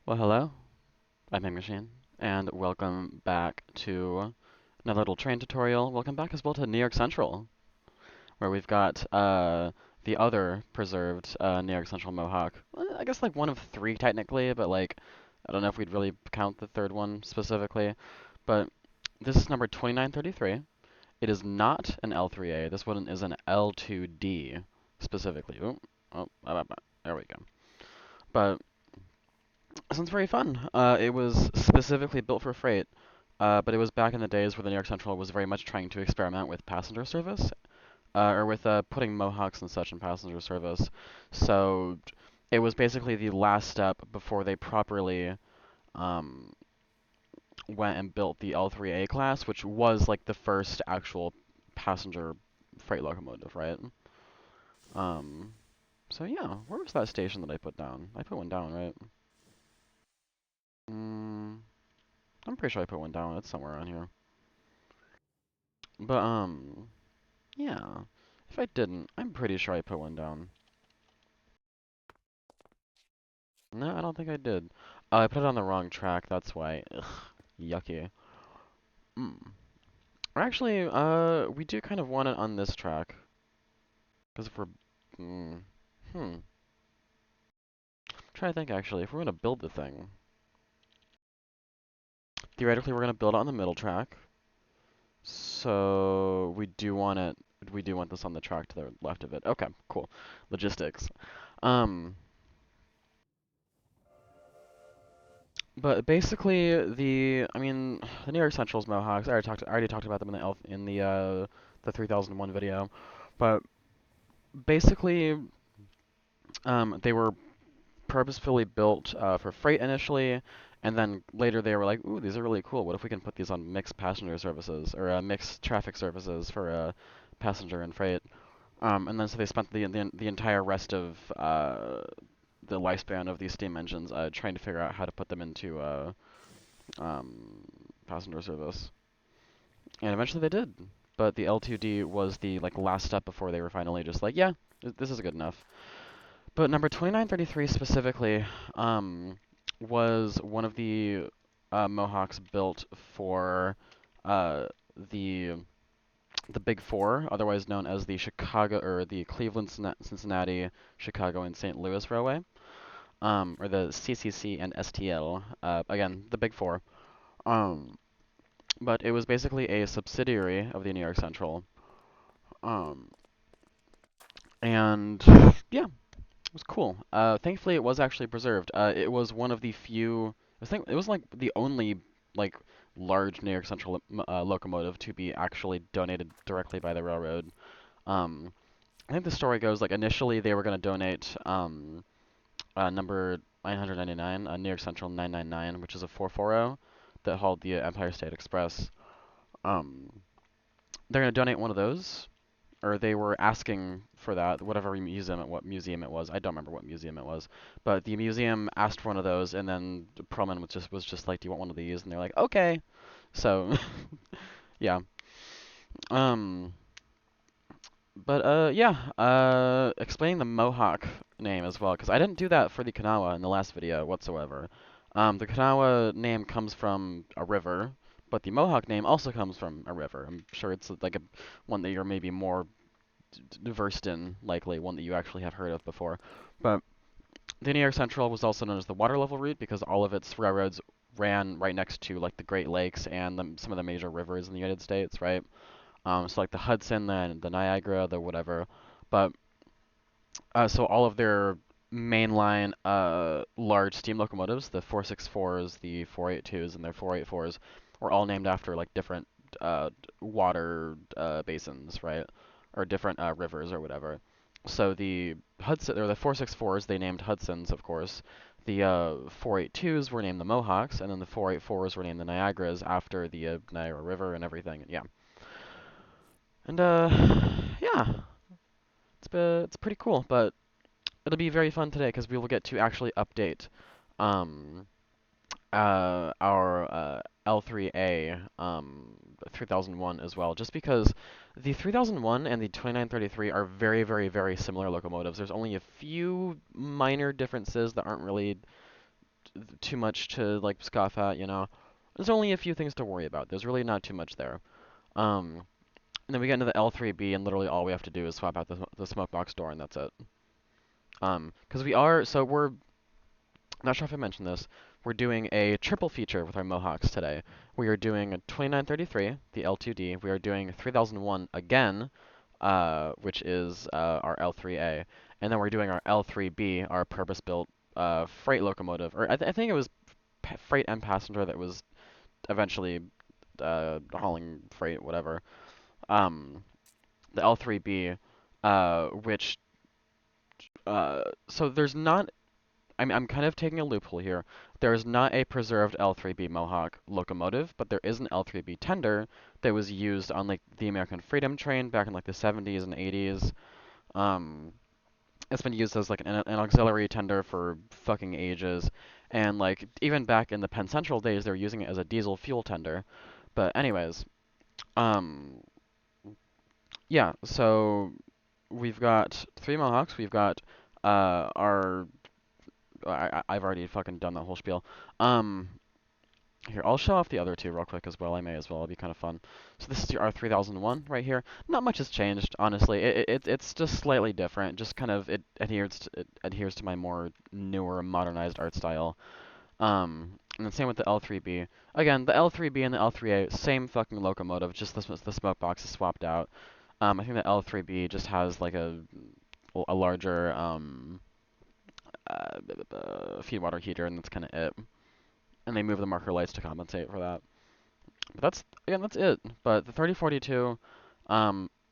Well, hello, I'm Machine, and welcome back to another little train tutorial. Welcome back as well to New York Central, where we've got the other preserved New York Central Mohawk. I guess like one of three technically, but like I don't know if we'd really count the third one specifically. But this is number 2933. It is not an L3A. This one is an L2D specifically. There we go. But this one's very fun. It was specifically built for freight, but it was back in the days where the New York Central was very much trying to experiment with passenger service, or with putting Mohawks and such in passenger service. So it was basically the last step before they properly um, went and built the L3A class, which was like the first actual passenger freight locomotive, right? Um, so yeah, where was that station that I put down? I put one down, right? Mm, I'm pretty sure I put one down. It's somewhere around here. But, yeah. If I didn't, I'm pretty sure I put one down. No, I don't think I did. I put it on the wrong track, that's why. Ugh, yucky. Mm. Or actually, we do kind of want it on this track. Because if we're... Mm, hmm. Try to think, actually. If we're going to build the thing, theoretically, we're going to build it on the middle track. So, we do want it... We do want this on the track to the left of it. Okay, cool. Logistics. Um... But basically, I mean, the New York Central's Mohawks. I already talked about them in the 3001 video. But basically, they were purposefully built for freight initially, and then later they were like, "Ooh, these are really cool. What if we can put these on mixed passenger services or mixed traffic services for passenger and freight?" And then so they spent the entire rest of the lifespan of these steam engines trying to figure out how to put them into um, passenger service, and eventually they did. But the L2D was the like last step before they were finally just like, yeah, this is good enough. But number 2933 specifically was one of the Mohawks built for uh, the the Big Four, otherwise known as the Chicago or the Cleveland, Cincinnati, Chicago, and St. Louis Railway, or the CCC and STL. Again, the Big Four. Um, but it was basically a subsidiary of the New York Central. Um, and yeah, it was cool. Thankfully, it was actually preserved. It was one of the few. It was like the only like large New York Central locomotive to be actually donated directly by the railroad. Um, I think the story goes like initially they were going to donate number 999, New York Central 999, which is a 440 that hauled the Empire State Express. Um, they're going to donate one of those, or they were asking for that, what museum it was. I don't remember what museum it was, but the museum asked for one of those, and then Perlman was just like, "Do you want one of these?" And they're like, "Okay." So, yeah. Um, but yeah. Explaining the Mohawk name as well, because I didn't do that for the Kanawha in the last video whatsoever. The Kanawha name comes from a river, but the Mohawk name also comes from a river. I'm sure it's like one that you're maybe more versed in, likely one that you actually have heard of before. But the New York Central was also known as the water level route because all of its railroads ran right next to like the Great Lakes and some of the major rivers in the United States, right? So like the Hudson, the Niagara, the whatever. But so all of their mainline large steam locomotives, the 464s, the 482s, and their 484s, were all named after like different water basins, right? Or different rivers or whatever. So the Hudson or the 464s they named Hudsons, of course. The 482s were named the Mohawks, and then the 484s were named the Niagaras after the Niagara River and everything. Yeah, and yeah, it's pretty cool. But it'll be very fun today because we will get to actually update um, our L3A 3001 as well, just because the 3001 and the 2933 are very, very, very similar locomotives. There's only a few minor differences that aren't really too much to like scoff at, There's only a few things to worry about. There's really not too much there. Um, and then we get into the L3B, and literally all we have to do is swap out the smoke box door, and that's it. Because we're not sure if I mentioned this. We're doing a triple feature with our Mohawks today. We are doing a 2933, the L2D. We are doing 3001 again, which is our L3A. And then we're doing our L3B, our purpose-built freight locomotive. Or I think it was freight and passenger that was eventually hauling freight, whatever. Um, the L3B, which so there's not. I'm kind of taking a loophole here. There is not a preserved L3B Mohawk locomotive, but there is an L3B tender that was used on like the American Freedom Train back in like the 70s and 80s. Um, it's been used as like an auxiliary tender for fucking ages, and like even back in the Penn Central days, they were using it as a diesel fuel tender. But anyways, um, yeah. So we've got three Mohawks. We've got our I've already fucking done that whole spiel. Um, Here, I'll show off the other two real quick as well. I may as well. It'll be kind of fun. So this is your R3001 right here. Not much has changed, honestly. It's just slightly different. Just kind of it adheres to my more newer, modernized art style. And then same with the L3B. Again, the L3B and the L3A, same fucking locomotive. Just the smoke box is swapped out. I think the L3B just has like a larger feed water heater, and that's kind of it. And they move the marker lights to compensate for that. But that's it. But the 3042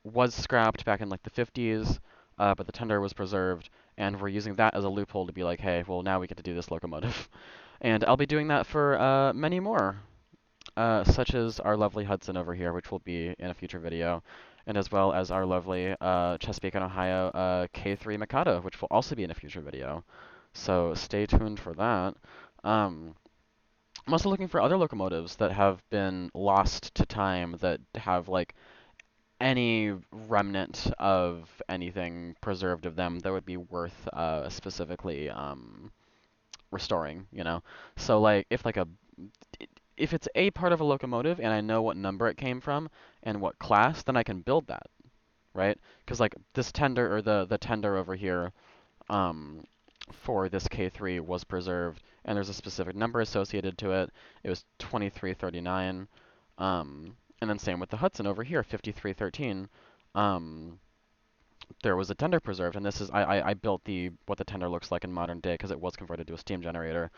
was scrapped back in like the 50s, but the tender was preserved, and we're using that as a loophole to be like, hey, well now we get to do this locomotive. And I'll be doing that for many more, such as our lovely Hudson over here, which will be in a future video, and as well as our lovely Chesapeake and Ohio K3 Mikado, which will also be in a future video. So stay tuned for that. Um, I'm also looking for other locomotives that have been lost to time that have like any remnant of anything preserved of them that would be worth specifically restoring. So like if it's a part of a locomotive and I know what number it came from and what class, then I can build that, right? Because like this tender or the tender over here um, for this K3 was preserved, and there's a specific number associated to it. It was 2339. And then same with the Hudson over here, 5313. Um, there was a tender preserved, and this is I built what the tender looks like in modern day because it was converted to a steam generator.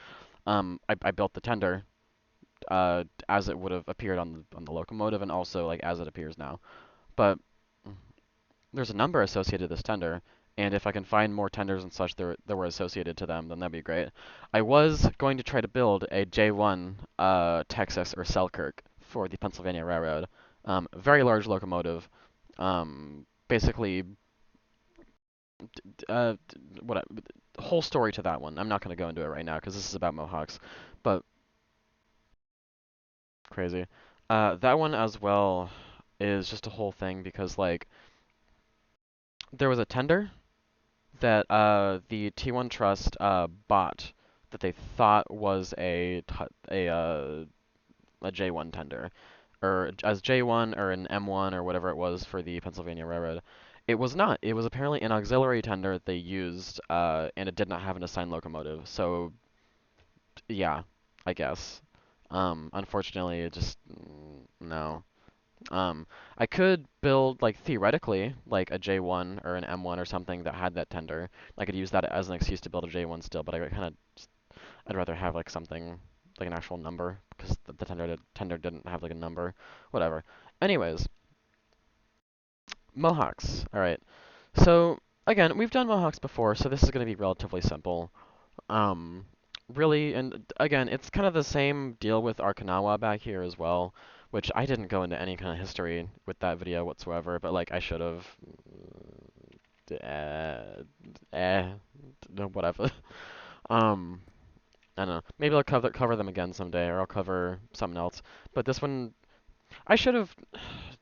I built the tender as it would have appeared on the locomotive, and also like as it appears now. But there's a number associated to this tender, and if I can find more tenders and such that were associated to them, then that'd be great. I was going to try to build a J1 Texas or Selkirk for the Pennsylvania Railroad. Very large locomotive. Basically, what whole story to that one. I'm not going to go into it right now because this is about Mohawks, but crazy. That one as well is just a whole thing because like there was a tender that the T1 Trust bought that they thought was a J1 tender, or as J1 or an M1 or whatever it was for the Pennsylvania Railroad. It was not. It was apparently an auxiliary tender that they used, and it did not have an assigned locomotive. So, yeah, I guess. Unfortunately, it just no. I could build, like, theoretically, like a J1 or an M1 or something that had that tender. I could use that as an excuse to build a J1 still, but I'd rather have, like, something, like an actual number, because the tender didn't have, like, a number. Whatever. Anyways, Mohawks. Alright. So, again, we've done Mohawks before, so this is going to be relatively simple. Um, Really, and again, it's kind of the same deal with Arkanawa back here as well, which I didn't go into any kind of history with that video whatsoever, but like I should have. Uh, eh, no, whatever. Um, I don't know. Maybe I'll cover them again someday, or I'll cover something else. But this one, I should have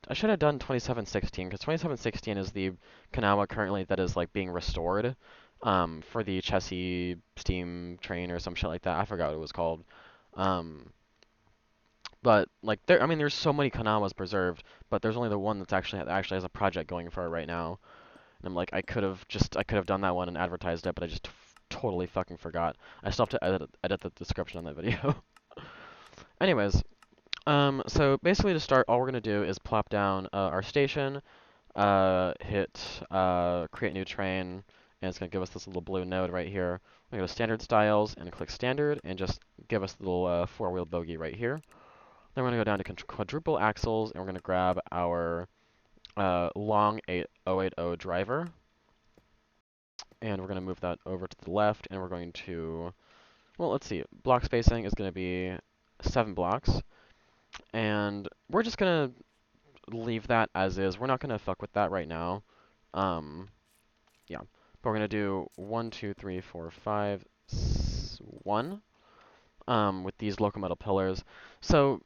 I should have done 2716 because 2716 is the Kanawa currently that is like being restored. for the chassis steam train or some shit like that. I forgot what it was called. Um, but like there, I mean, there's so many Kanawas preserved, but there's only the one that's actually has a project going for it right now. And I'm like, I could have done that one and advertised it, but I just totally fucking forgot. I still have to edit the description on that video. Anyways, so basically to start, all we're gonna do is plop down our station, hit create new train, and it's gonna give us this little blue node right here. We're gonna go to standard styles and click standard, and just give us the little four-wheel bogie right here. Then we're gonna go down to quadruple axles, and we're gonna grab our long 8080 driver, and we're gonna move that over to the left, and we're going to, well, let's see, block spacing is gonna be 7 blocks, and we're just gonna leave that as is. We're not gonna fuck with that right now. Um, yeah, but we're gonna do 1, 2, 3, 4, 5, 1 with these local metal pillars. So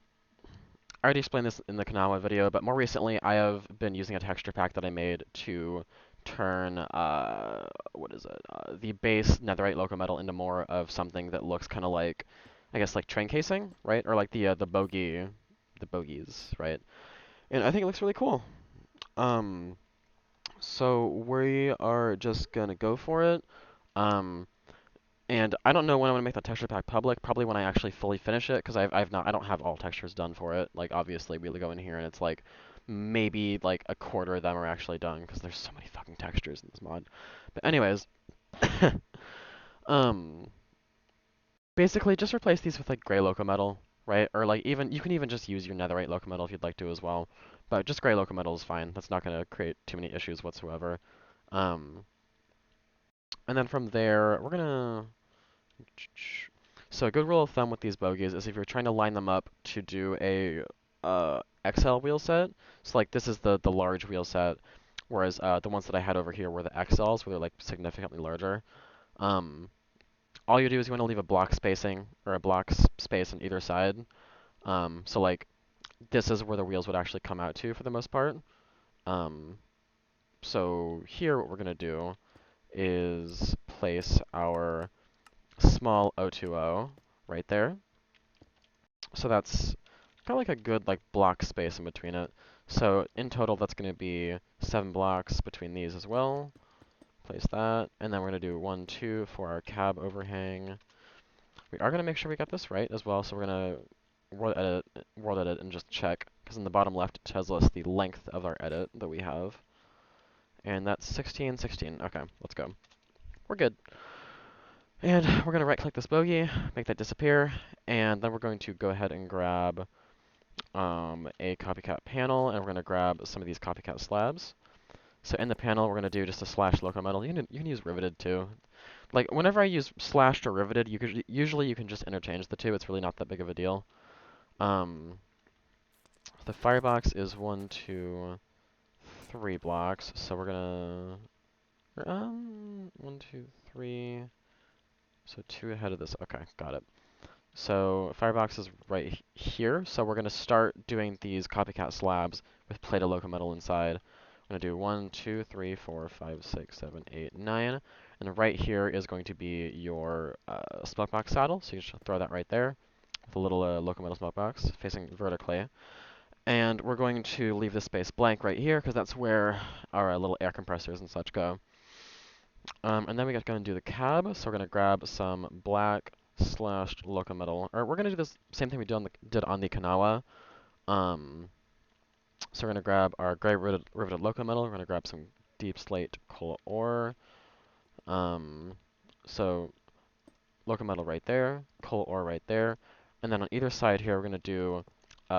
I already explained this in the Kanawa video, but more recently I have been using a texture pack that I made to turn what is it? The base netherite local metal into more of something that looks kind of like, I guess, like train casing, right? Or like the bogies, right? And I think it looks really cool. Um, so we are just gonna go for it. Um, and I don't know when I'm gonna make that texture pack public. Probably when I actually fully finish it, because I don't have all textures done for it. Like obviously we go in here and it's like maybe like a quarter of them are actually done because there's so many fucking textures in this mod. But anyways, um, basically just replace these with like gray loco metal, right? Or like even you can even just use your netherite loco metal if you'd like to as well. But just gray loco metal is fine. That's not gonna create too many issues whatsoever. Um, and then from there we're gonna So a good rule of thumb with these bogies is if you're trying to line them up to do a XL wheel set, so like this is the large wheel set, whereas the ones that I had over here were the XLs, where they're like significantly larger. Um, all you do is you want to leave a block spacing or a block space on either side. So like this is where the wheels would actually come out to for the most part. Um, so here what we're gonna do is place our small O2O right there. So that's kind of like a good like block space in between it. So in total, that's going to be 7 blocks between these as well. Place that, and then we're going to do 1, 2 for our cab overhang. We are going to make sure we got this right as well. So we're going to world edit, and just check, because in the bottom left it tells us the length of our edit that we have, and that's 16, 16. Okay, let's go. We're good. And we're going to right-click this bogey, make that disappear, and then we're going to go ahead and grab a copycat panel, and we're going to grab some of these copycat slabs. So in the panel, we're going to do just a slash local metal. You can use riveted too. Like whenever I use slashed or riveted, usually you can just interchange the two. It's really not that big of a deal. The firebox is 1, 2, 3 blocks. So we're gonna 1, 2, 3. So 2 ahead of this. Okay, got it. So firebox is right here. So we're going to start doing these copycat slabs with plate of local metal inside. I'm going to do 1, 2, 3, 4, 5, 6, 7, 8, 9. And right here is going to be your smoke box saddle. So you just throw that right there with a little local metal smoke box facing vertically. And we're going to leave this space blank right here because that's where our little air compressors and such go. And then we're going to do the cab. So we're going to grab some black slashed local metal. Or we're going to do this same thing we did on the Kanawa. So we're going to grab our gray riveted local metal. We're going to grab some deep slate coal ore. So local metal right there, coal ore right there. And then on either side here, we're going to do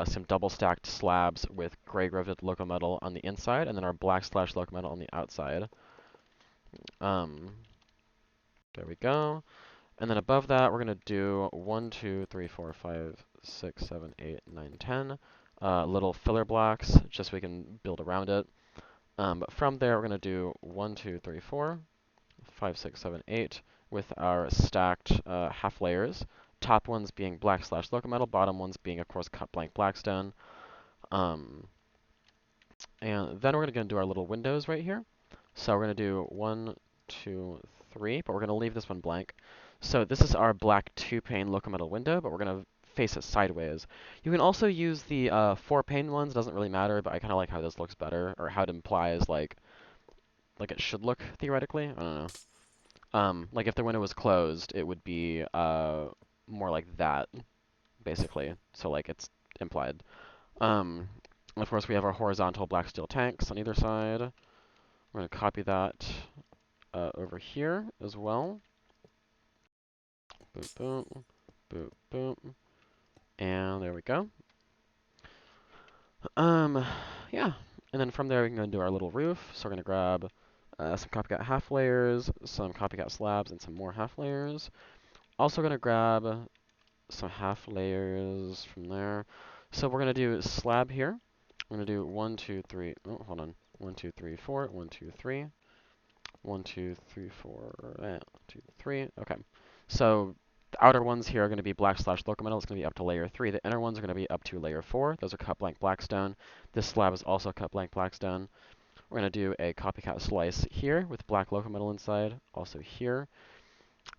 some double stacked slabs with gray riveted local metal on the inside, and then our black slash local metal on the outside. There we go. And then above that, we're going to do 1, 2, 3, 4, 5, 6, 7, 8, 9, 10 little filler blocks, just so we can build around it. But from there, we're going to do 1, 2, 3, 4, 5, 6, 7, 8 with our stacked half layers. Top ones being black slash local metal, bottom ones being, of course, cut blank blackstone. And then we're going to do our little windows right here. So we're going to do 1, 2, 3, but we're going to leave this one blank. So this is our black 2-pane locomotive window, but we're going to face it sideways. You can also use the 4-pane ones. It doesn't really matter, but I kind of like how this looks better, or how it implies like it should look theoretically. I don't know. Like if the window was closed, it would be more like that, basically. So like it's implied. Of course, we have our horizontal black steel tanks on either side. We're going to copy that over here as well. Boop, boop, boop, boop. And there we go. Yeah. And then from there, we can go and do our little roof. So we're going to grab some copycat half layers, some copycat slabs, and some more half layers. Also going to grab some half layers from there. So we're going to do slab here. We're going to do 1, 2, 3. Oh, hold on. 1, 2, 3, 4. 1, 2, 3. 1, 2, 3, 4. 2, 3. Okay. So the outer ones here are going to be black slash local metal. It's going to be up to layer 3. The inner ones are going to be up to layer 4. Those are cut blank blackstone. This slab is also cut blank blackstone. We're going to do a copycat slice here with black local metal inside, also here.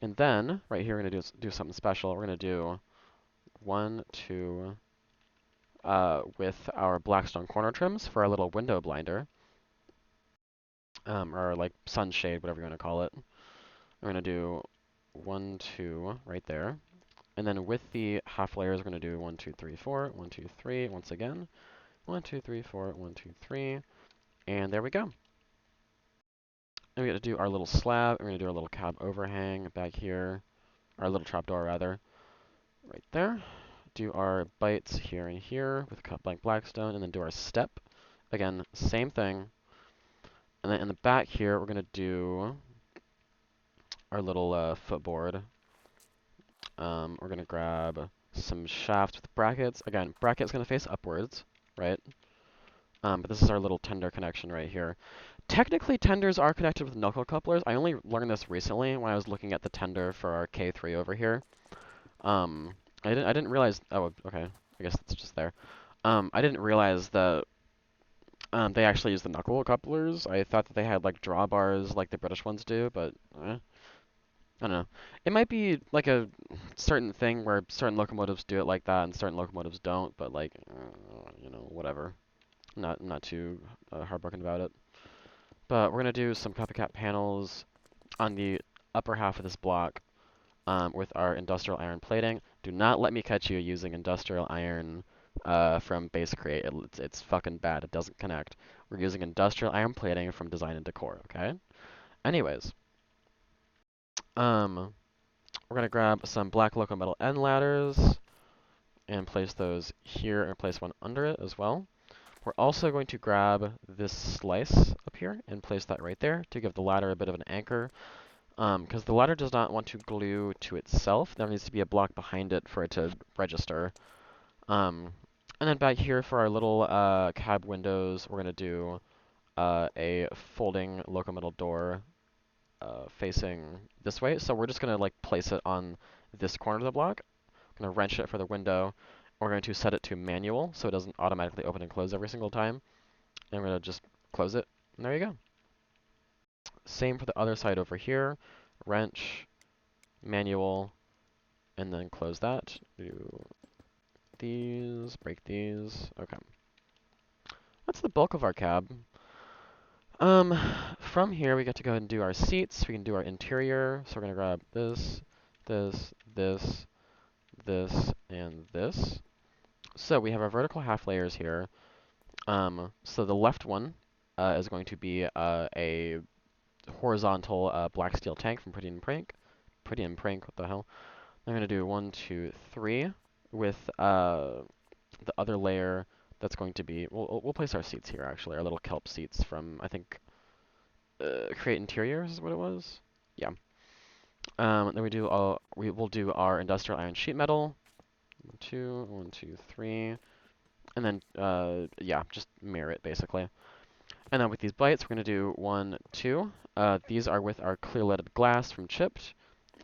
And then, right here, we're going to do something special. We're going to do 1, 2, with our blackstone corner trims for our little window blinder, or like sunshade, whatever you want to call it. We're going to do 1, 2 right there. And then with the half layers, we're going to do 1, 2, 3, 4, 1, 2, 3 once again. 1, 2, 3, 4, 1, 2, 3. And there we go. And we got to do our little slab. We're going to do our little cab overhang back here. Our little trapdoor, rather. Right there. Do our bites here and here with cut blank blackstone. And then do our step. Again, same thing. And then in the back here, we're going to do our little footboard. We're going to grab some shafts with brackets. Again, bracket's going to face upwards, right? But this is our little tender connection right here. Technically, tenders are connected with knuckle couplers. I only learned this recently when I was looking at the tender for our K3 over here. I didn't realize. Oh, okay. I guess it's just there. I didn't realize that they actually use the knuckle couplers. I thought that they had like drawbars like the British ones do, but I don't know. It might be like a certain thing where certain locomotives do it like that and certain locomotives don't, but like, whatever. Not too heartbroken about it. But we're gonna do some copycat panels on the upper half of this block with our industrial iron plating. Do not let me catch you using industrial iron from Base Create. It's fucking bad. It doesn't connect. We're using industrial iron plating from Design and Decor, okay? Anyways, we're gonna grab some black local metal end ladders and place those here and place one under it as well. We're also going to grab this slice up here and place that right there to give the ladder a bit of an anchor. Because the ladder does not want to glue to itself. There needs to be a block behind it for it to register. And then back here for our little cab windows, we're going to do a folding local metal door facing this way. So we're just going to like place it on this corner of the block. I'm going to wrench it for the window. We're going to set it to manual so it doesn't automatically open and close every single time. And we're going to just close it. And there you go. Same for the other side over here. Wrench, manual, and then close that. Do these, break these. Okay. That's the bulk of our cab. From here, we get to go ahead and do our seats. We can do our interior. So we're going to grab this, this, this, this, and this. So we have our vertical half layers here. So the left one is going to be a horizontal black steel tank from Pretty and Prank. Pretty and Prank, what the hell? I'm going to do 1, 2, 3 with the other layer that's going to be, we'll place our seats here actually, our little kelp seats from, I think, Create Interiors is what it was? Yeah. Then we'll do our industrial iron sheet metal. 1, 2, 1, 2, 3. And then, yeah, just mirror it basically. And then with these bites, we're going to do 1, 2. These are with our clear leaded glass from Chipped.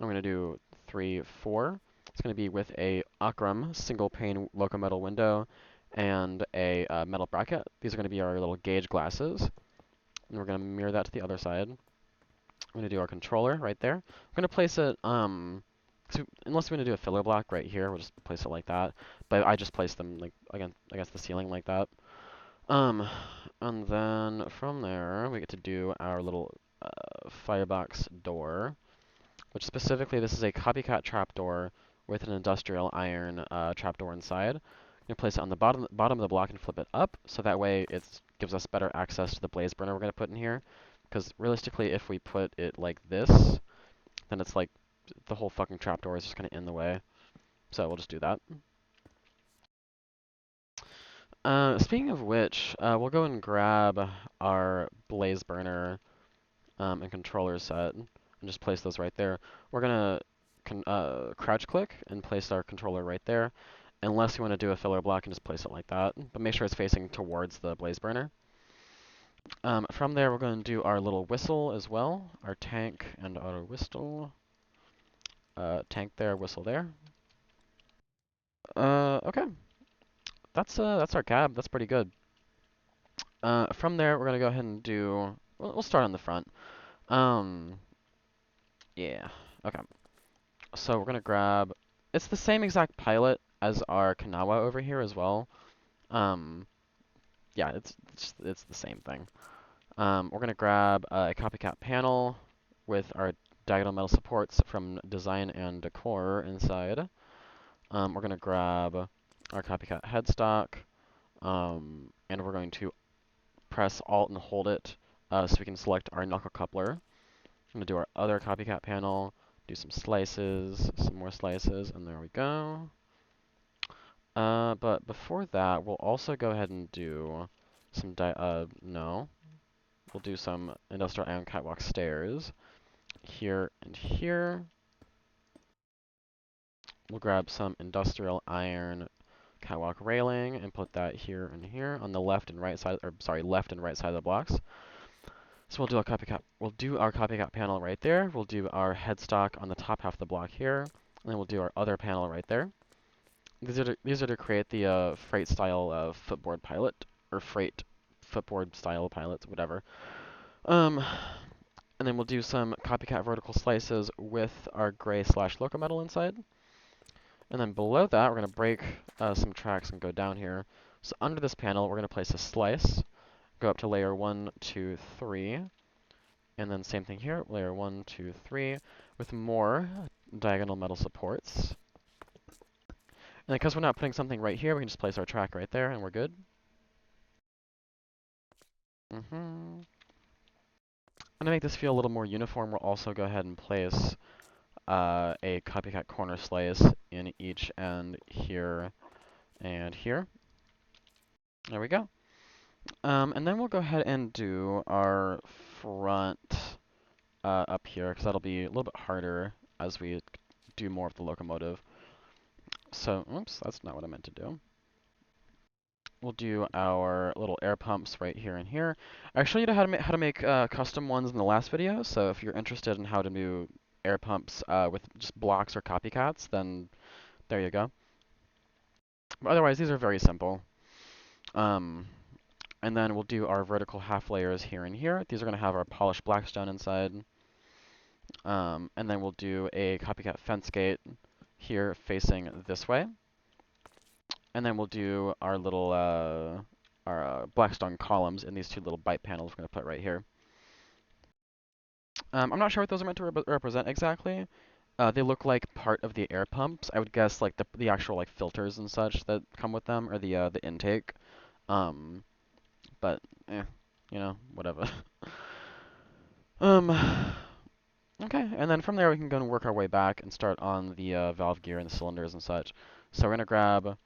I'm going to do 3, 4. It's going to be with a Akram single pane loco metal window and a metal bracket. These are going to be our little gauge glasses. And we're going to mirror that to the other side. I'm gonna do our controller right there. We're gonna place it, unless we're gonna do a filler block right here, we'll just place it like that. But I just placed them like against the ceiling like that. Um, and then from there we get to do our little firebox door, which specifically this is a copycat trapdoor with an industrial iron trapdoor inside. I'm gonna place it on the bottom of the block and flip it up, so that way it gives us better access to the blaze burner we're gonna put in here. Because realistically, if we put it like this, then it's like the whole fucking trapdoor is just kind of in the way. So we'll just do that. Speaking of which, we'll go and grab our blaze burner and controller set and just place those right there. We're gonna crouch click and place our controller right there, unless you want to do a filler block and just place it like that. But make sure it's facing towards the blaze burner. From there, we're going to do our little whistle as well, our tank and our whistle. Tank there, whistle there. Okay. That's our cab. That's pretty good. From there, we're gonna go ahead and do. We'll start on the front. Um, yeah. Okay. So we're gonna grab. It's the same exact pilot as our Kanawa over here as well. Um, yeah, it's the same thing. We're gonna grab a copycat panel with our diagonal metal supports from design and decor inside. We're gonna grab our copycat headstock, and we're going to press Alt and hold it so we can select our knuckle coupler. I'm going to do our other copycat panel, do some slices, some more slices, and there we go. But before that, we'll also go ahead and do some we'll do some industrial iron catwalk stairs here and here. We'll grab some industrial iron catwalk railing and put that here and here on the left and right side, or sorry, left and right side of the blocks. So we'll do our copycat panel right there. We'll do our headstock on the top half of the block here, and then we'll do our other panel right there. These are to create the freight style footboard pilot, or freight footboard style pilots, whatever. And then we'll do some copycat vertical slices with our gray / loco metal inside. And then below that, we're going to break some tracks and go down here. So under this panel, we're going to place a slice, go up to layer 1, 2, 3, and then same thing here, layer 1, 2, 3, with more diagonal metal supports. And because we're not putting something right here, we can just place our track right there, and we're good. To make this feel a little more uniform, we'll also go ahead and place a copycat corner slice in each end here and here. There we go. And then we'll go ahead and do our front up here, because that'll be a little bit harder as we do more of the locomotive. So, oops, that's not what I meant to do. We'll do our little air pumps right here and here. I showed you how to make custom ones in the last video, so if you're interested in how to do air pumps with just blocks or copycats, then there you go. But otherwise, these are very simple. And then we'll do our vertical half layers here and here. These are going to have our polished blackstone inside. And then we'll do a copycat fence gate here facing this way. And then we'll do our little blackstone columns in these two little bite panels we're going to put right here. I'm not sure what those are meant to represent exactly. They look like part of the air pumps. I would guess like the actual like filters and such that come with them, or the intake. But you know, whatever. Okay, and then from there we can go and work our way back and start on the valve gear and the cylinders and such. So we're gonna grab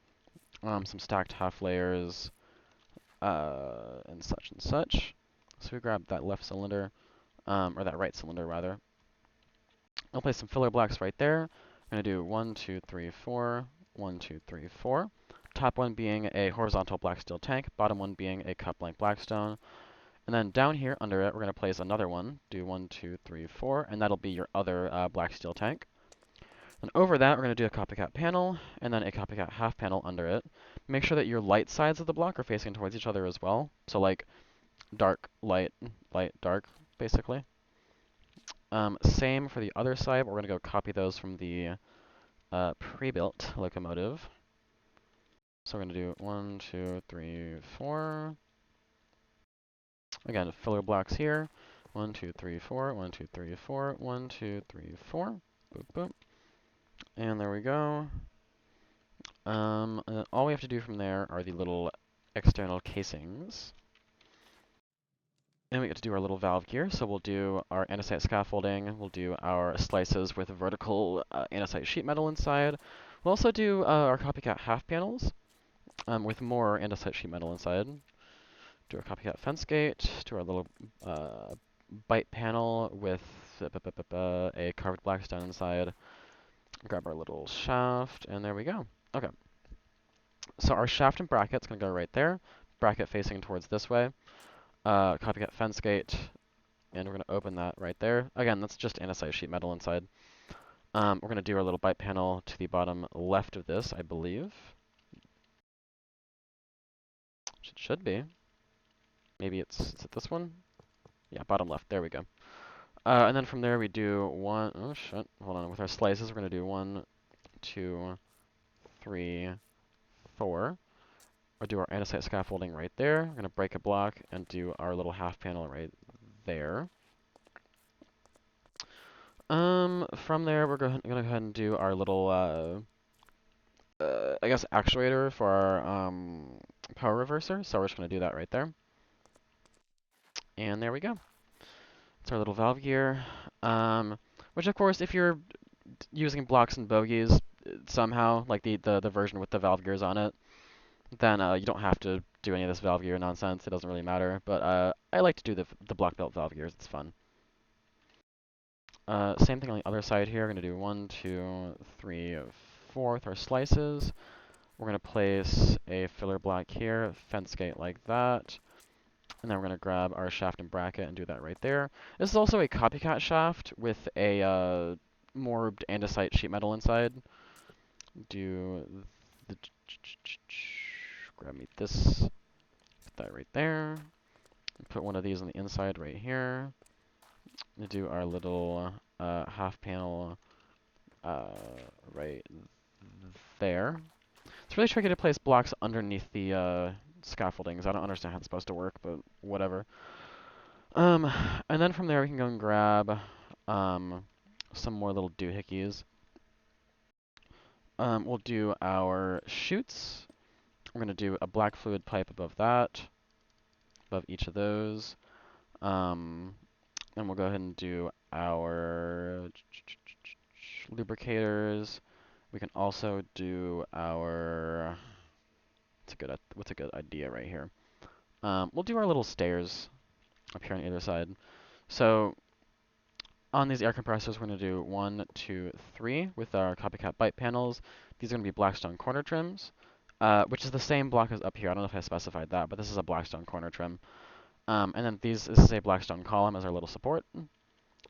some stacked half layers and such and such. So we grab that left cylinder, or that right cylinder rather. I'll place some filler blocks right there. I'm gonna do 1, 2, 3, 4, 1, 2, 3, 4. Top one being a horizontal black steel tank, bottom one being a cut blank blackstone. And then down here under it, we're going to place another one. Do 1, 2, 3, 4, and that'll be your other black steel tank. And over that, we're going to do a copycat panel, and then a copycat half panel under it. Make sure that your light sides of the block are facing towards each other as well. So like dark, light, light, dark, basically. Same for the other side. We're going to go copy those from the pre-built locomotive. So we're going to do 1, 2, 3, 4. Again, filler blocks here. 1, 2, 3, 4. 1, 2, 3, 4. 1, 2, 3, 4. Boop, boop. And there we go. And all we have to do from there are the little external casings. And we get to do our little valve gear. So we'll do our andesite scaffolding. We'll do our slices with vertical andesite sheet metal inside. We'll also do our copycat half panels with more andesite sheet metal inside. Do our copycat fence gate. Do our little bite panel with a carved blackstone inside. Grab our little shaft, and there we go. Okay. So our shaft and bracket's going to go right there. Bracket facing towards this way. Copycat fence gate, and we're going to open that right there. Again, that's just andesite sheet metal inside. We're going to do our little bite panel to the bottom left of this, I believe. It should be. Maybe is it this one? Yeah, bottom left. There we go. And then from there we do one, oh shit, hold on. With our slices, we're going to do 1, 2, 3, 4. We'll do our andesite scaffolding right there. We're going to break a block and do our little half panel right there. From there, we're going to go ahead and do our little, I guess, actuator for our power reverser. So we're just going to do that right there. And there we go. It's our little valve gear. Which, of course, if you're using blocks and bogies somehow, like the version with the valve gears on it, then you don't have to do any of this valve gear nonsense. It doesn't really matter. But I like to do the block belt valve gears. It's fun. Same thing on the other side here. We're going to do 1, 2, 3, 4 with our slices. We're going to place a filler block here, fence gate like that. And then we're going to grab our shaft and bracket and do that right there. This is also a copycat shaft with a morbed andesite sheet metal inside. Do the grab me this, put that right there. Put one of these on the inside right here. Do our little half panel right there. It's really tricky to place blocks underneath the scaffoldings. I don't understand how it's supposed to work, but whatever. And then from there we can go and grab some more little doohickeys. We'll do our chutes. We're going to do a black fluid pipe above that, above each of those. And we'll go ahead and do our lubricators. We can also do our, what's a good idea right here? We'll do our little stairs up here on either side. So on these air compressors, we're going to do 1, 2, 3 with our copycat bite panels. These are going to be Blackstone corner trims, which is the same block as up here. I don't know if I specified that, but this is a Blackstone corner trim. And then this is a Blackstone column as our little support.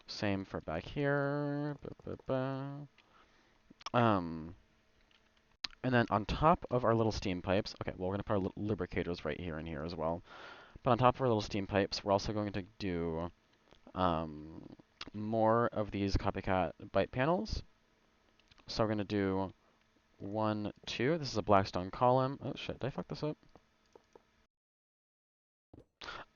Same for back here. And then on top of our little steam pipes, okay, well, we're going to put our lubricators right here and here as well. But on top of our little steam pipes, we're also going to do more of these copycat bite panels. So we're going to do 1, 2. This is a Blackstone column. Oh shit, did I fuck this up?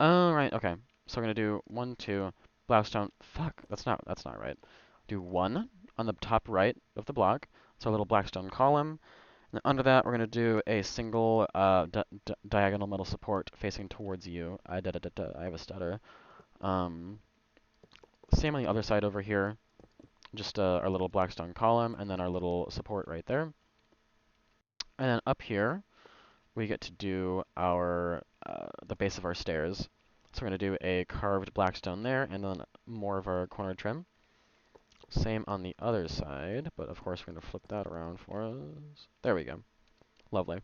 Oh, right, okay. So we're going to do 1, 2, Blackstone. Fuck, that's not right. Do 1 on the top right of the block. So a little Blackstone column. And under that, we're going to do a single diagonal metal support facing towards you. I have a stutter. Same on the other side over here. Just our little Blackstone column, and then our little support right there. And then up here, we get to do our the base of our stairs. So we're going to do a carved Blackstone there, and then more of our corner trim. Same on the other side, but of course we're going to flip that around for us. There we go. Lovely.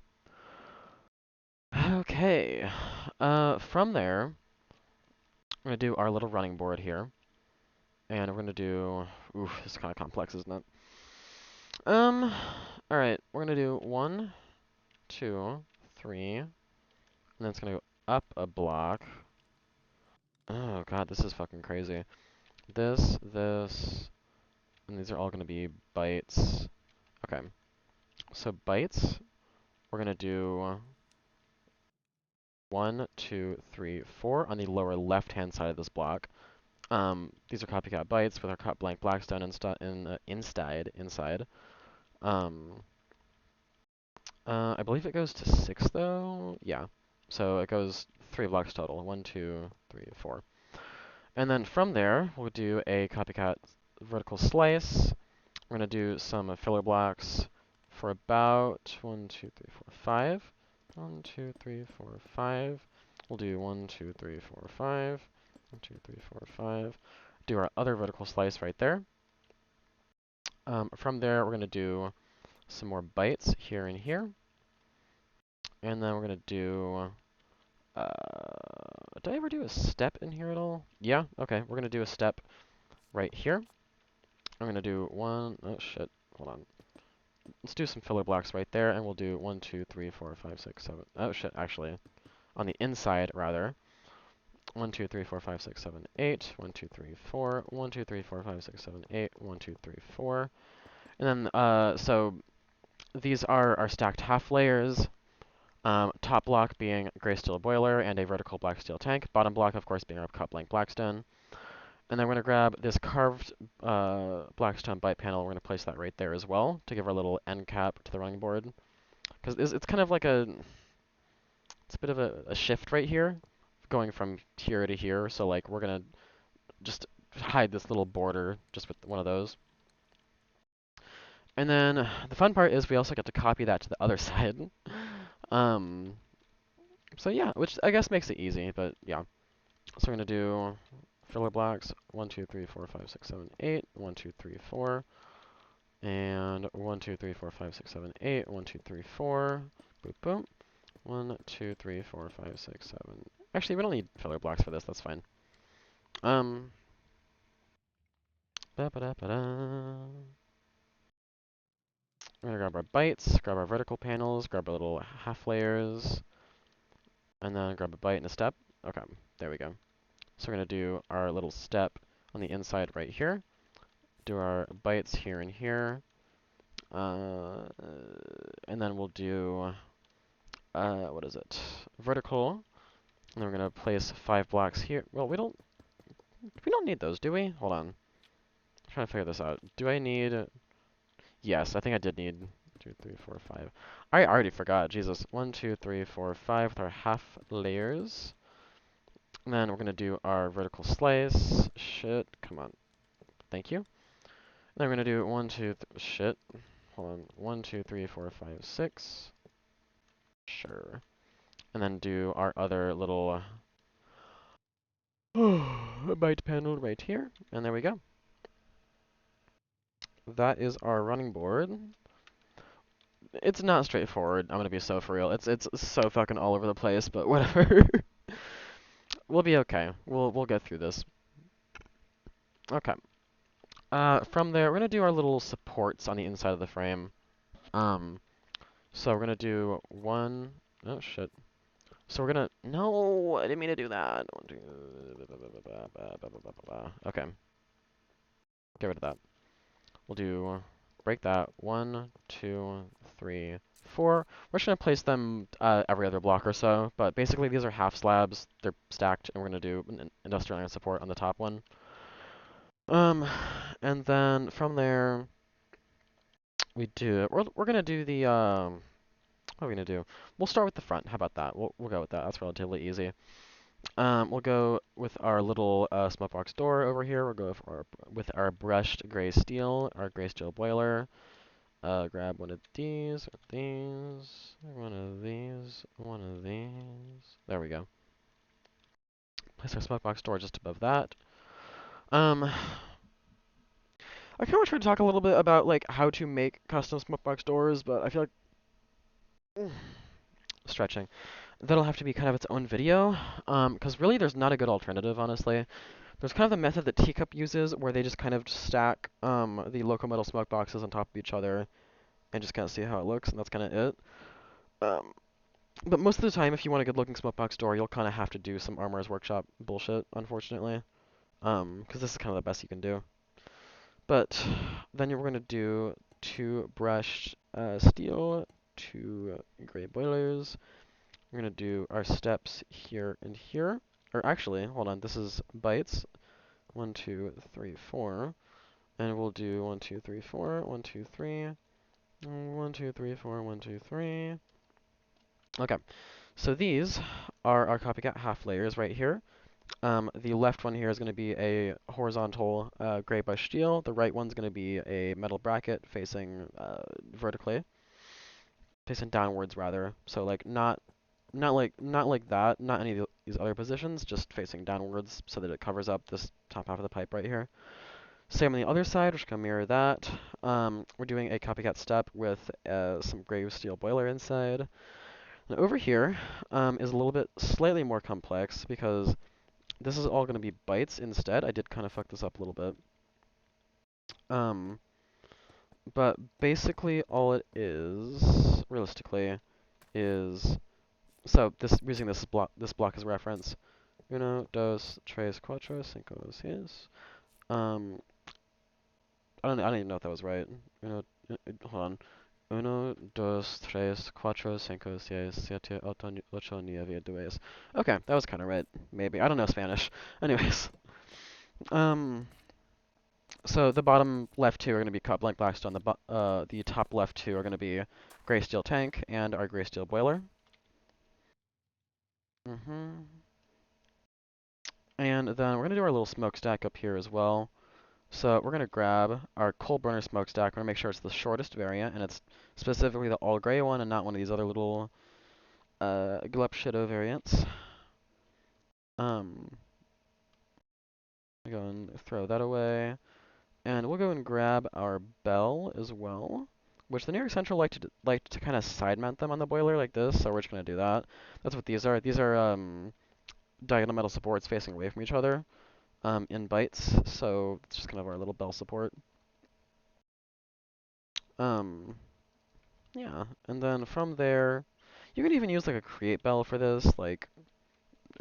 Okay. From there, we're going to do our little running board here. And we're going to do... Oof, this is kind of complex, isn't it? Alright, we're going to do 1, 2, 3, and then it's going to go up a block. Oh god, this is fucking crazy. this, and these are all going to be bytes. Okay, so bytes, we're going to do 1, 2, 3, 4 on the lower left-hand side of this block. These are copycat bytes with our cut blank blackstone inside. Um, I believe it goes to 6 though. Yeah. So it goes 3 blocks total. 1, 2, 3, 4. And then from there, we'll do a copycat vertical slice. We're going to do some filler blocks for about 1, 2, 3, 4, 5. 1, 2, 3, 4, 5. We'll do 1, 2, 3, 4, 5. 1, 2, 3, 4, 5. Do our other vertical slice right there. From there, we're going to do some more bytes here and here. And then we're going to do, did I ever do a step in here at all? Yeah, okay, we're going to do a step right here. I'm going to do one, oh shit, hold on. Let's do some filler blocks right there, and we'll do 1, 2, 3, 4, 5, 6, 7. Oh shit, actually, on the inside, rather. 1, 2, 3, 4, 5, 6, 7, 8. 1, 2, 3, 4. 1, 2, 3, 4, 5, 6, 7, 8. 1, 2, 3, 4. And then, so these are our stacked half layers. Top block being gray steel boiler and a vertical black steel tank. Bottom block, of course, being our cut blank blackstone. And then we're going to grab this carved blackstone byte panel. We're going to place that right there as well to give our little end cap to the running board. Because it's kind of like it's a bit of a shift right here, going from here to here. So like we're going to just hide this little border just with one of those. And then the fun part is we also get to copy that to the other side. So yeah, which I guess makes it easy, but yeah. So we're going to do filler blocks 1, 2, 3, 4, 5, 6, 7, 8. 1, 2, 3, 4. And 1, 2, 3, 4, 5, 6, 7, 8. 1, 2, 3, 4. Boop, boop. 1, 2, 3, 4, 5, 6, 7. Actually, we don't need filler blocks for this. That's fine. Ba -ba -da -ba -da. We're going to grab our bytes, grab our vertical panels, grab our little half layers, and then grab a byte and a step. Okay, there we go. So we're going to do our little step on the inside right here. Do our bytes here and here. And then we'll do, what is it? Vertical. And then we're going to place 5 blocks here. Well, we don't need those, do we? Hold on. I'm trying to figure this out. Do I need, yes, I think I did need 2, 3, 4, 5. I already forgot, Jesus. 1, 2, 3, 4, 5 with our half layers. And then we're going to do our vertical slice. Shit, come on. Thank you. Then we're going to do 1, 2, shit. Hold on. 1, 2, 3, 4, 5, 6. Sure. And then do our other little byte panel right here. And there we go. That is our running board. It's not straightforward. I'm gonna be so for real. It's so fucking all over the place, but whatever. We'll be okay. We'll get through this. Okay. From there, we're gonna do our little supports on the inside of the frame. So we're gonna do one. Oh shit. So we're gonna. No, I didn't mean to do that. Okay. Get rid of that. We'll do break that. 1, 2, 3, 4. We're just gonna place them every other block or so. But basically, these are half slabs. They're stacked, and we're gonna do an industrial iron support on the top one. And then from there, we're gonna do the what are we gonna do? We'll start with the front. How about that? We'll go with that. That's relatively easy. We'll go with our little smoke box door over here. We'll go with our brushed gray steel, our gray steel boiler. Grab one of these, one of these, one of these. There we go. Place our smoke box door just above that. I kind of try to talk a little bit about like how to make custom smoke box doors, but I feel like stretching. That'll have to be kind of its own video, because really there's not a good alternative, honestly. There's kind of the method that Teacup uses, where they just kind of stack the local metal smoke boxes on top of each other, and just kind of see how it looks, and that's kind of it. But most of the time, if you want a good-looking smoke box door, you'll kind of have to do some Armorer's Workshop bullshit, unfortunately. because this is kind of the best you can do. But then we're going to do two brushed steel, two gray boilers. We're going to do our steps here and here. Or actually, hold on, this is bytes. 1, 2, 3, 4. And we'll do 1, 2, 3, 4, 1, 2, 3. 1, 2, 3, 4, 1, 2, 3. Okay, so these are our copycat half layers right here. The left one here is going to be a horizontal gray brush steel. The right one's going to be a metal bracket facing vertically, facing downwards rather. So like not like that, not any of these other positions, just facing downwards so that it covers up this top half of the pipe right here. Same on the other side, which can mirror that. We're doing a copycat step with some gray steel boiler inside. And over here is a little bit slightly more complex because this is all going to be bytes instead. I did kind of fuck this up a little bit. But basically all it is, realistically, is so this using this block as reference. Uno, dos, tres, cuatro, cinco, seis. Um, I don't even know if that was right. Uno, hold on. Uno, dos, tres, cuatro, cinco, seis, siete, ocho, nueve, diez. Okay, that was kind of right. Maybe. I don't know Spanish. Anyways. So the bottom left two are going to be cut blank blackstone. The top left two are going to be gray steel tank and our gray steel boiler. And then we're going to do our little smokestack up here as well. So we're going to grab our coal burner smokestack. We're going to make sure it's the shortest variant, and it's specifically the all gray one and not one of these other little glup shido variants. Go and throw that away. And we'll go and grab our bell as well, which the New York Central like to kind of side mount them on the boiler like this, so we're just going to do that. That's what these are. These are diagonal metal supports facing away from each other in bytes, so it's just kind of our little bell support. Yeah, and then from there, you can even use like a create bell for this, like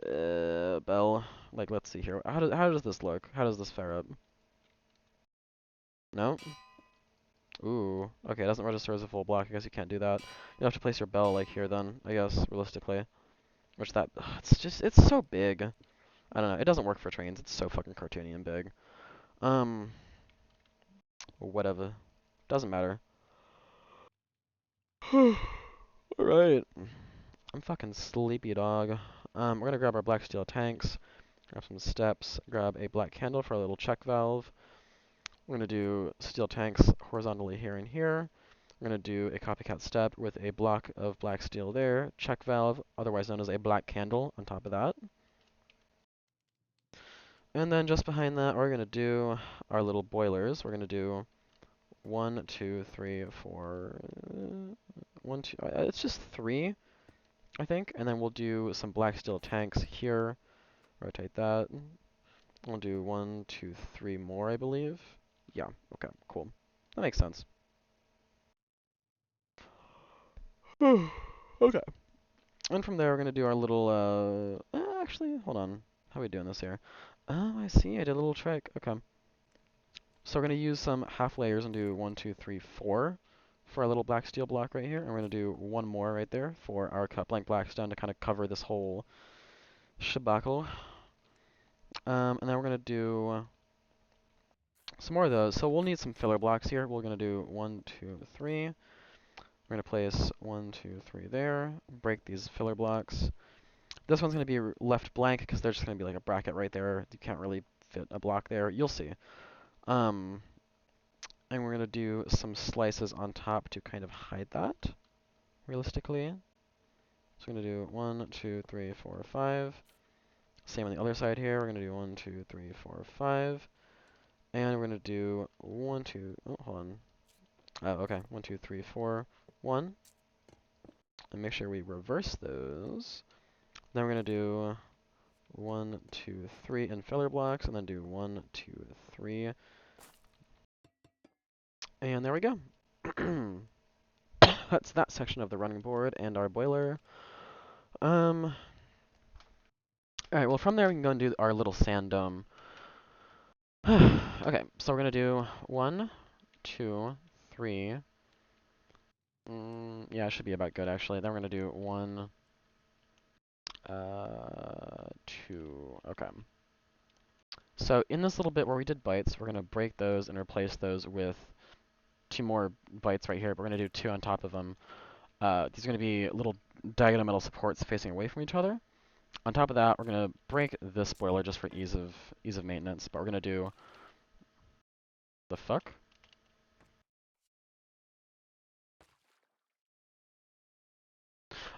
bell. Like let's see here. How does this look? How does this fare up? No? Ooh, okay, it doesn't register as a full block. I guess you can't do that. You'll have to place your bell like here then, I guess, realistically. Which that, it's so big. I don't know, it doesn't work for trains. It's so fucking cartoony and big. Whatever. Doesn't matter. Alright. I'm fucking sleepy, dog. We're gonna grab our black steel tanks, grab some steps, grab a black candle for a little check valve. We're gonna do steel tanks horizontally here and here. We're going to do a copycat step with a block of black steel there, check valve, otherwise known as a black candle, on top of that. And then just behind that, we're going to do our little boilers. We're going to do 1, 2, 3, 4, 1, 2, it's just 3, I think. And then we'll do some black steel tanks here, rotate that. We'll do 1, 2, 3 more, I believe. Yeah, okay, cool. That makes sense. Okay. And from there, we're going to do our little, actually, hold on. How are we doing this here? Oh, I see. I did a little trick. Okay. So we're going to use some half layers and do 1, 2, 3, 4 for our little black steel block right here. And we're going to do one more right there for our cut blank blackstone to kind of cover this whole shabackle. And then we're going to do some more of those. So we'll need some filler blocks here. We're going to do 1, 2, 3. We're going to place 1, 2, 3 there. Break these filler blocks. This one's going to be left blank because there's just going to be like a bracket right there. You can't really fit a block there. You'll see. And we're going to do some slices on top to kind of hide that, realistically. So we're going to do 1, 2, 3, 4, 5. Same on the other side here. We're going to do 1, 2, 3, 4, 5. And we're going to do 1, 2, oh, hold on. Oh, okay. 1, 2, 3, 4, 1. And make sure we reverse those. Then we're going to do 1, 2, 3 in filler blocks, and then do 1, 2, 3. And there we go. That's that section of the running board and our boiler. Alright, well from there we can go and do our little sand dome. Okay, so we're gonna do 1, 2, 3. Yeah, it should be about good actually. Then we're gonna do 1, 2. Okay. So in this little bit where we did bytes, we're gonna break those and replace those with 2 more bytes right here. But we're gonna do 2 on top of them. These are gonna be little diagonal metal supports facing away from each other. On top of that, we're gonna break this spoiler just for ease of maintenance. But we're gonna do the fuck.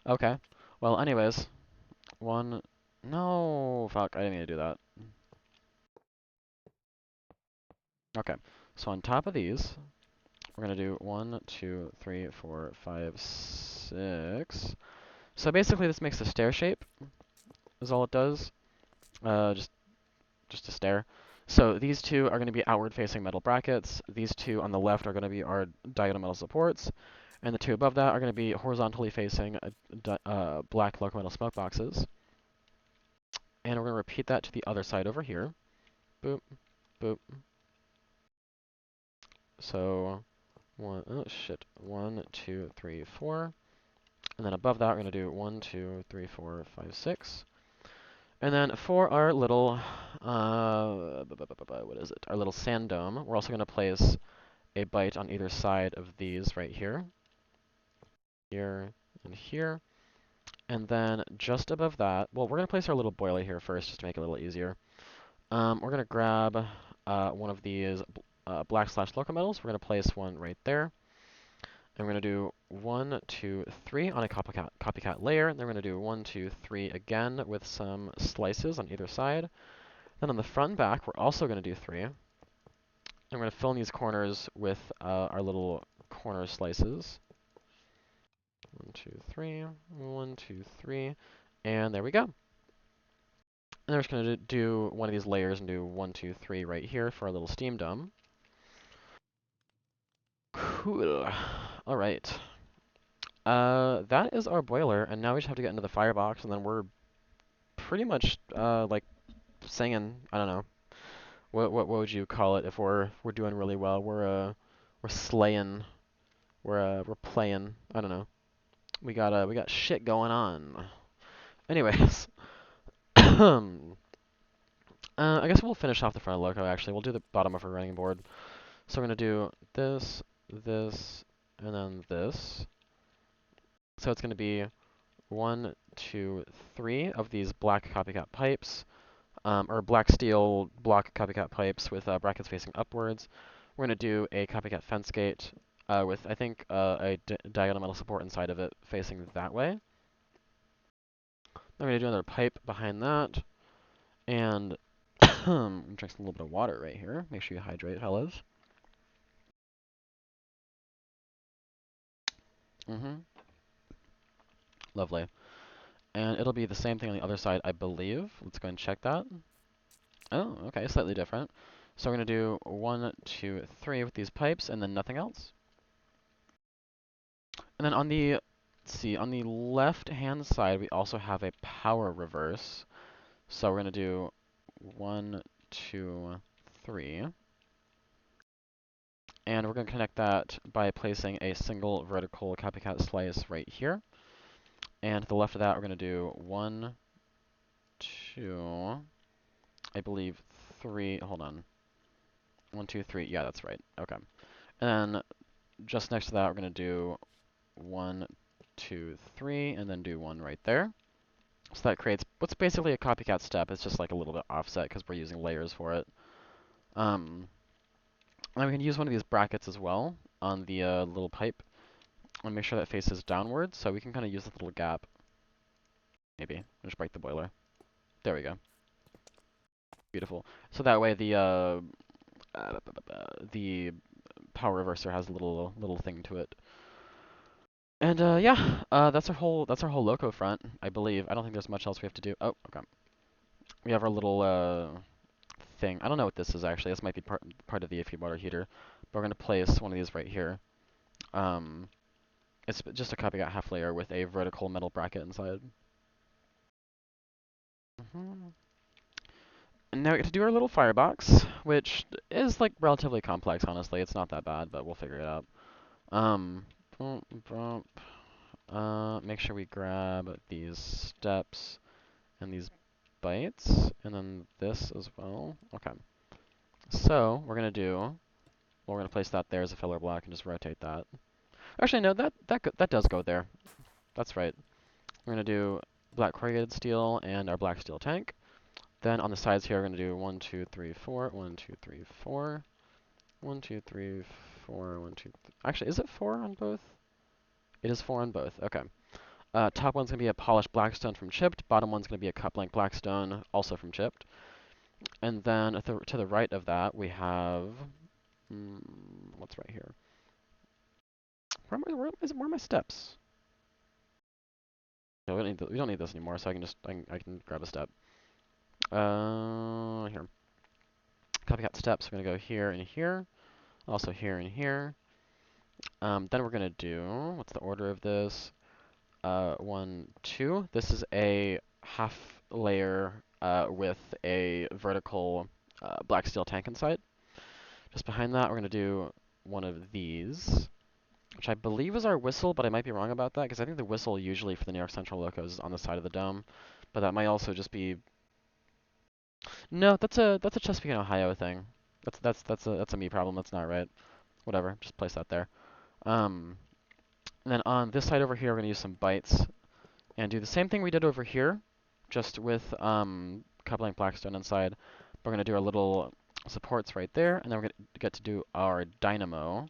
Okay. Well, anyways, one. No, fuck. I didn't mean to do that. Okay. So on top of these, we're gonna do 1, 2, 3, 4, 5, 6. So basically, this makes a stair shape. Is all it does. Just a stair. So these two are going to be outward-facing metal brackets. These two on the left are going to be our diagonal metal supports, and the two above that are going to be horizontally facing black local metal smoke boxes. And we're going to repeat that to the other side over here. Boop, boop. So oh shit, 1, 2, 3, 4, and then above that we're going to do 1, 2, 3, 4, 5, 6. And then for our little, what is it? Our little sand dome, we're also going to place a byte on either side of these right here, here, and here. And then just above that, well, we're going to place our little boiler here first just to make it a little easier. We're going to grab one of these black/local metals. We're going to place one right there. And we're going to do 1, 2, 3 on a copycat layer. And then we're going to do 1, 2, 3 again with some slices on either side. Then on the front and back, we're also going to do 3. And we're going to fill in these corners with our little corner slices. 1, 2, 3, 1, 2, 3, and there we go. And then we're just going to do one of these layers and do 1, 2, 3 right here for our little steam dome. Cool. All right. That is our boiler, and now we just have to get into the firebox, and then we're pretty much like singing. I don't know. What would you call it if we're doing really well? We're slaying. We're playing. I don't know. We got shit going on. Anyways. I guess we'll finish off the front of the loco, actually. We'll do the bottom of our running board. So we're going to do this, this, and then this. So it's going to be 1, 2, 3 of these black copycat pipes, or black steel block copycat pipes with brackets facing upwards. We're going to do a copycat fence gate with, I think, a diagonal metal support inside of it facing that way. Then we're going to do another pipe behind that. And drink a little bit of water right here. Make sure you hydrate, fellas. Lovely. And it'll be the same thing on the other side, I believe. Let's go and check that. Oh, okay, slightly different. So we're going to do 1, 2, 3 with these pipes, and then nothing else. And then on the, let's see, on the left-hand side, we also have a power reverse. So we're going to do 1, 2, 3. And we're going to connect that by placing a single vertical copycat slice right here. And to the left of that, we're going to do 1, 2, I believe 3. Hold on. 1, 2, 3. Yeah, that's right. Okay. And then just next to that, we're going to do 1, 2, 3, and then do 1 right there. So that creates what's basically a copycat step. It's just like a little bit offset because we're using layers for it. And we can use one of these brackets as well on the little pipe and make sure that faces downward. So we can kind of use this little gap. Maybe. Just break the boiler. There we go. Beautiful. So that way the power reverser has a little thing to it. And yeah, that's our whole loco front, I believe. I don't think there's much else we have to do. Oh, okay. We have our little thing. I don't know what this is actually. This might be part of the feed water heater. But we're gonna place one of these right here. It's just a copycat half layer with a vertical metal bracket inside. And now we get to do our little firebox, which is like relatively complex, honestly. It's not that bad, but we'll figure it out. Bump, bump. Make sure we grab these steps and these bites, and then this as well. Okay. So we're gonna place that there as a filler block and just rotate that. Actually, no, that does go there. That's right. We're gonna do black corrugated steel and our black steel tank. Then on the sides here, we're gonna do 1, 2, 3, 4, 1, 2, 3, 4, 1, 2, 3, 4, 1, 2. Actually, is it 4 on both? It is 4 on both. Okay. Top one's gonna be a polished blackstone from chipped. Bottom one's gonna be a cut blank blackstone, also from chipped. And then to the right of that, we have what's right here? Where are my steps? No, we don't need this anymore, so I can grab a step. Here. Copycat steps. We're gonna go here and here, also here and here. Then we're gonna do, what's the order of this? 1, 2. This is a half layer with a vertical black steel tank inside. Just behind that, we're gonna do one of these, which I believe is our whistle, but I might be wrong about that because I think the whistle usually for the New York Central locos is on the side of the dome, but that might also just be. No, that's a Chesapeake and Ohio thing. That's a me problem. That's not right. Whatever, just place that there. And then on this side over here, we're gonna use some bites and do the same thing we did over here, just with coupling blackstone inside. We're gonna do our little supports right there, and then we're gonna get to do our dynamo.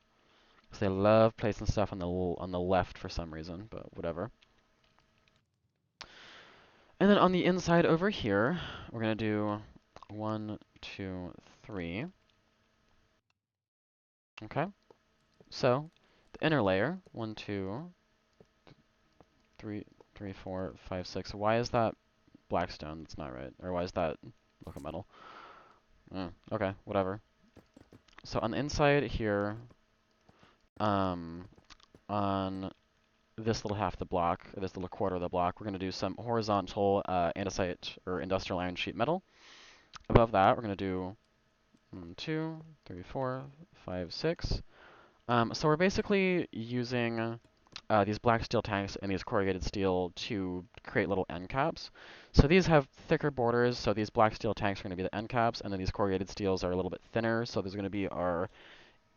Because they love placing stuff on the left for some reason, but whatever. And then on the inside over here, we're gonna do 1, 2, 3. Okay. So the inner layer, 1, 2, 3, 3, 4, 5, 6. Why is that blackstone? That's not right. Or why is that local metal? Okay, whatever. So on the inside here, on this little half of the block, or this little quarter of the block, we're going to do some horizontal andesite or industrial iron sheet metal. Above that, we're going to do 1, 2, 3, 4, 5, 6. So we're basically using these black steel tanks and these corrugated steel to create little end caps. So these have thicker borders, so these black steel tanks are going to be the end caps, and then these corrugated steels are a little bit thinner, so there's going to be our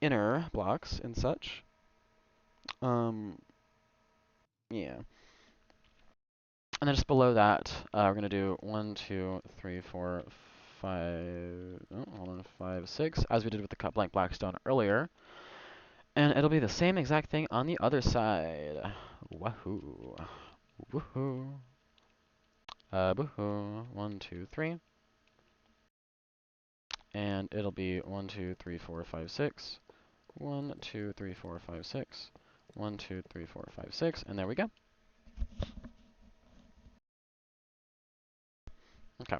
inner blocks and such. Yeah. And then just below that, we're going to do 1, 2, 3, 4, 5, hold on, 5, 6, as we did with the cut blank blackstone earlier. And it'll be the same exact thing on the other side. Wahoo. Woohoo. Boohoo. 1, 2, 3. And it'll be 1, 2, 3, 4, 5, 6. 1, 2, 3, 4, 5, 6. 1, 2, 3, 4, 5, 6. And there we go. Okay.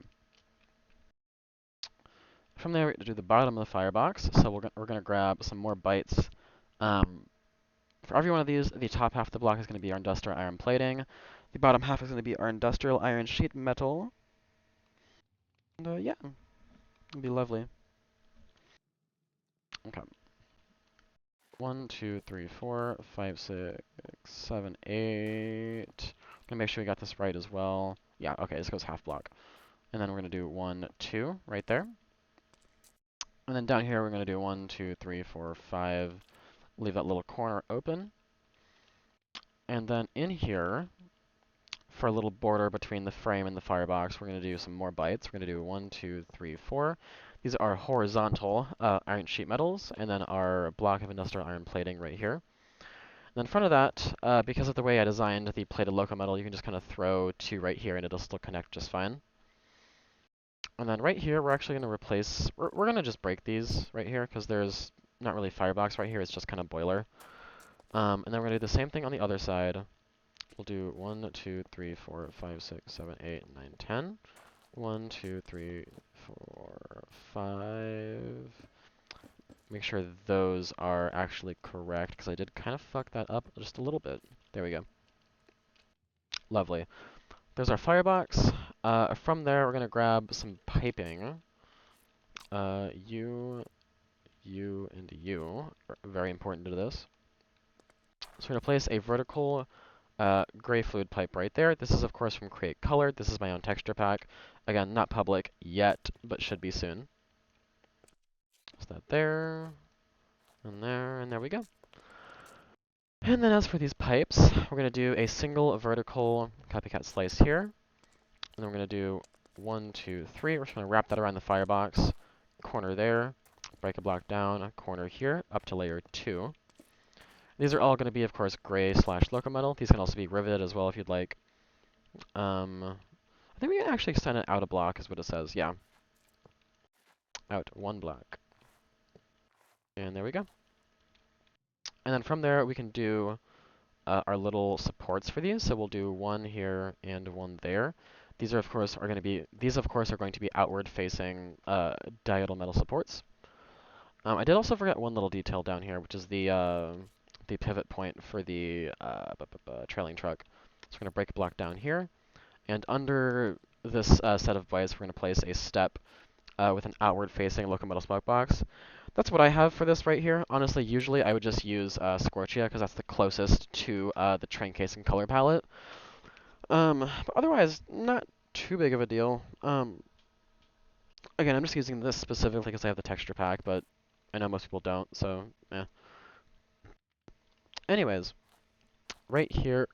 From there, we're going to do the bottom of the firebox. So we're going to grab some more bites. For every one of these, the top half of the block is going to be our industrial iron plating. The bottom half is going to be our industrial iron sheet metal. And yeah, it'll be lovely. Okay. 1, 2, 3, 4, 5, 6, 7, 8. Gonna make sure we got this right as well. Yeah, okay, this goes half block. And then we're gonna do 1, 2 right there. And then down here we're gonna do 1, 2, 3, 4, 5. Leave that little corner open. And then in here, for a little border between the frame and the firebox, we're gonna do some more bites. We're gonna do 1, 2, 3, 4. These are horizontal iron sheet metals, and then our block of industrial iron plating right here. And in front of that, because of the way I designed the plated loco metal, you can just kind of throw 2 right here and it'll still connect just fine. And then right here, we're actually going to replace, we're going to just break these right here because there's not really firebox right here, it's just kind of boiler. And then we're going to do the same thing on the other side. We'll do 1, 2, 3, 4, 5, 6, 7, 8, 9, 10. 1, 2, 3, 4, 5. Make sure those are actually correct because I did kind of fuck that up just a little bit. There we go. Lovely. There's our firebox. From there, we're going to grab some piping. you, and you are very important to this. So we're going to place a vertical gray fluid pipe right there. This is, of course, from Create Color. This is my own texture pack. Again, not public yet, but should be soon. So that there, and there we go. And then as for these pipes, we're going to do a single vertical copycat slice here. And then we're going to do 1, 2, 3. We're just going to wrap that around the firebox. Corner there, break a block down, a corner here, up to layer 2. These are all going to be, of course, gray / local metal. These can also be riveted as well if you'd like. I think we can actually extend it out a block is what it says. Yeah, out 1 block. And there we go. And then from there, we can do our little supports for these. So we'll do 1 here and 1 there. These are, of course, are going to be outward facing diagonal metal supports. I did also forget one little detail down here, which is the pivot point for the trailing truck. So we're going to break a block down here, and under this set of blades, we're going to place a step with an outward-facing local metal smoke box. That's what I have for this right here. Honestly, usually I would just use Scorchia because that's the closest to the train casing color palette. But otherwise, not too big of a deal. Again, I'm just using this specifically because I have the texture pack, but I know most people don't, so eh. Anyways, right here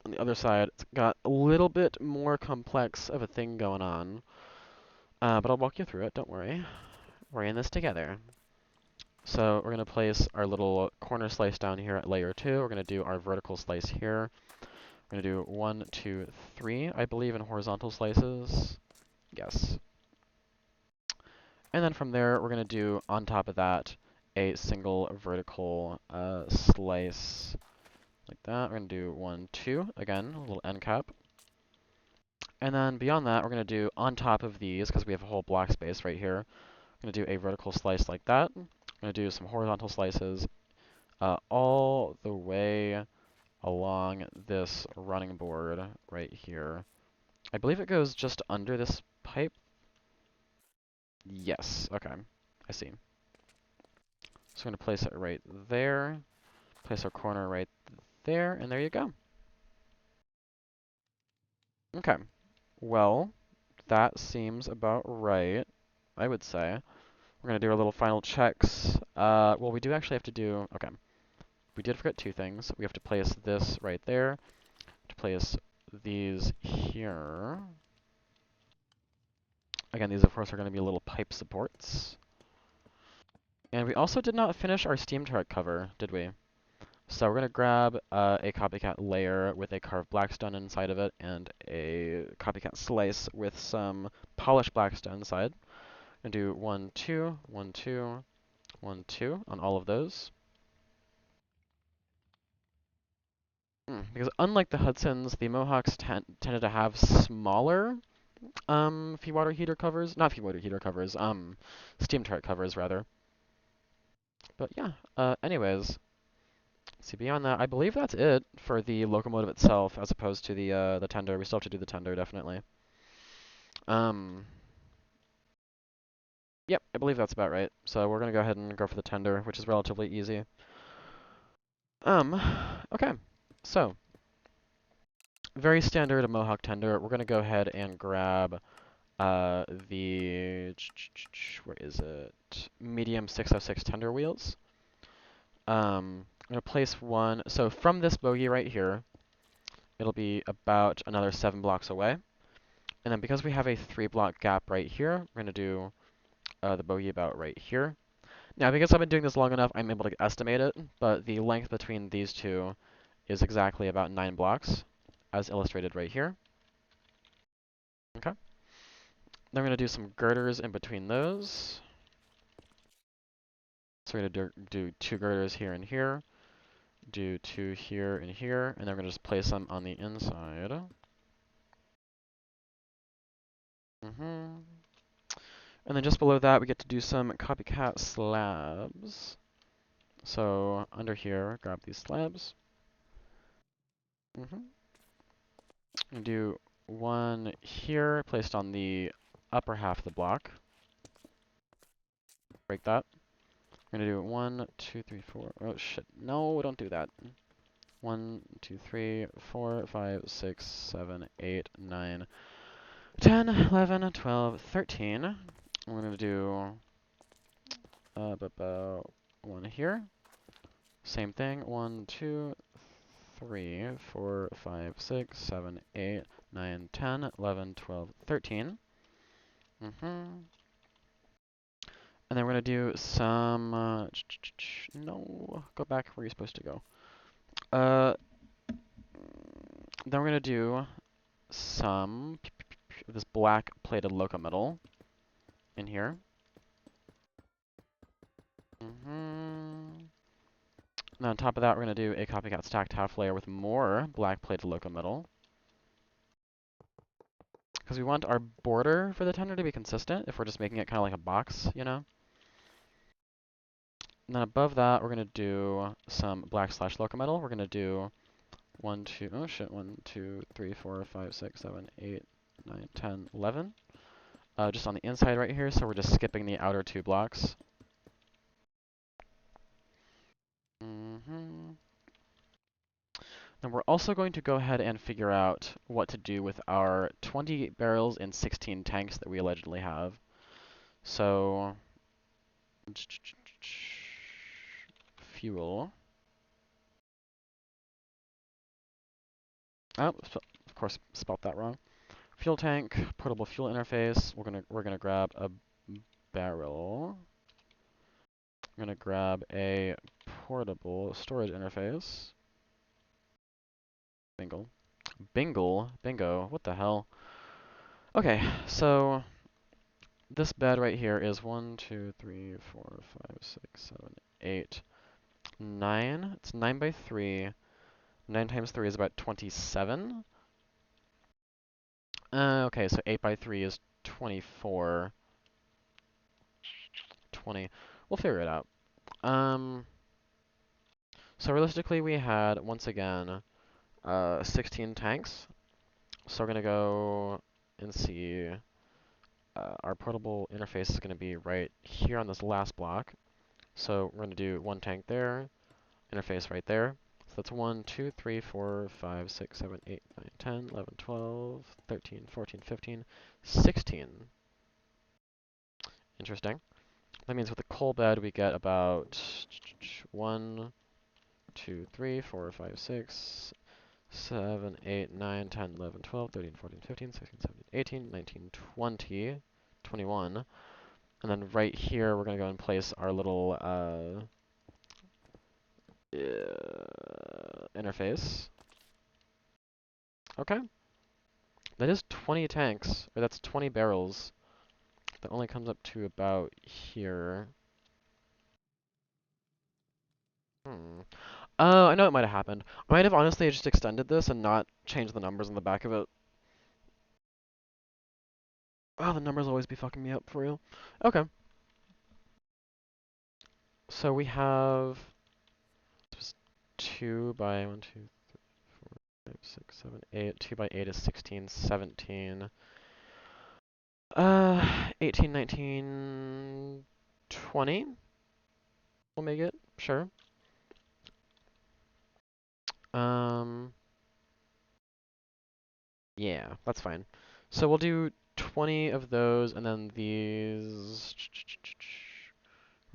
on the other side, it's got a little bit more complex of a thing going on. But I'll walk you through it, don't worry. We're in this together. So we're going to place our little corner slice down here at layer 2. We're going to do our vertical slice here. We're going to do 1, 2, 3, I believe, in horizontal slices. Yes. And then from there, we're going to do, on top of that, a single vertical slice like that. We're going to do 1, 2, again, a little end cap. And then beyond that, we're going to do, on top of these, because we have a whole block space right here, we're going to do a vertical slice like that. We're going to do some horizontal slices all the way along this running board right here. I believe it goes just under this pipe. Yes, okay, I see. So I'm going to place it right there, place our corner right there, and there you go. Okay, well, that seems about right, I would say. We're going to do our little final checks. Well, we do actually have to do, okay, we did forget 2 things. We have to place this right there, to place these here. Again, these of course are going to be little pipe supports. And we also did not finish our steam turret cover, did we? So we're going to grab a copycat layer with a carved blackstone inside of it and a copycat slice with some polished blackstone inside. And do 1, 2, 1, 2, 1, 2 on all of those. Because unlike the Hudsons, the Mohawks tended to have smaller feed water heater covers, not feed water heater covers, steam turret covers rather. But yeah, anyways, see beyond that, I believe that's it for the locomotive itself, as opposed to the tender. We still have to do the tender definitely. Um, yep, I believe that's about right. So we're gonna go ahead and go for the tender, which is relatively easy. Okay, so very standard Mohawk tender. We're gonna go ahead and grab the where is it? Medium 606 tender wheels. I'm gonna place one. So from this bogey right here, it'll be about another 7 blocks away. And then because we have a 3-block gap right here, we're gonna do the bogey about right here. Now, because I've been doing this long enough, I'm able to estimate it, but the length between these two is exactly about 9 blocks, as illustrated right here. Okay. Then we're going to do some girders in between those. So we're going to do 2 girders here and here, do 2 here and here, and then we're going to just place them on the inside. And then just below that, we get to do some copycat slabs. So under here, grab these slabs. And do 1 here, placed on the upper half of the block. break that. We're gonna do 1, 2, 3, 4. Oh shit! No, don't do that. 1, 2, 3, 4, 5, 6, 7, 8, 9, 10, 11, 12, 13. We're gonna do about 1 here. Same thing. 1, 2, 3, 4, 5, 6, 7, 8, 9, 10, 11, 12, 13. And then we're going to do some, no, go back where you're supposed to go. Then we're going to do some of this black plated locometal in here. And on top of that, we're going to do a copycat stacked half layer with more black plated locometal. Because we want our border for the tender to be consistent if we're just making it kind of like a box, you know? And then above that, we're going to do some black slash locometal. We're going to do 1, 2, oh shit, 1, 2, 3, 4, 5, 6, 7, 8, 9, 10, 11. Just on the inside right here, so we're just skipping the outer 2 blocks. Then we're also going to go ahead and figure out what to do with our 20 barrels and 16 tanks that we allegedly have. So, fuel. Oh, of course, spelt that wrong. Fuel tank, portable fuel interface. We're gonna grab a barrel. I'm gonna grab a portable storage interface. Bingo. What the hell? Okay, so this bed right here is 1, 2, 3, 4, 5, 6, 7, 8, 9. It's 9 by 3. 9 times 3 is about 27. Okay, so 8 by 3 is 24. 20. We'll figure it out. So realistically, we had, once again, 16 tanks. So we're going to go and see. Our portable interface is going to be right here on this last block. So we're going to do 1 tank there, interface right there. So that's 1, 2, 3, 4, 5, 6, 7, 8, 9, 10, 11, 12, 13, 14, 15, 16. Interesting. That means with the coal bed, we get about 1, 2, 3, 4, 5, 6, 7, 8, 9, 10, 11, 12, 13, 14, 15, 16, 17, 18, 19, 20, 21. And then right here, we're going to go and place our little interface. Okay. That is 20 tanks, or that's 20 barrels. That only comes up to about here. Oh, I know it might have happened. I might have honestly just extended this and not changed the numbers on the back of it. Oh, the numbers always be fucking me up for real. Okay. So we have 2 by 1, 2, 3, 4, 5, 6, 7, 8. 2 by 8 is 16, 17. 18, 19, 20. We'll make it, sure. Yeah, that's fine. So we'll do 20 of those, and then these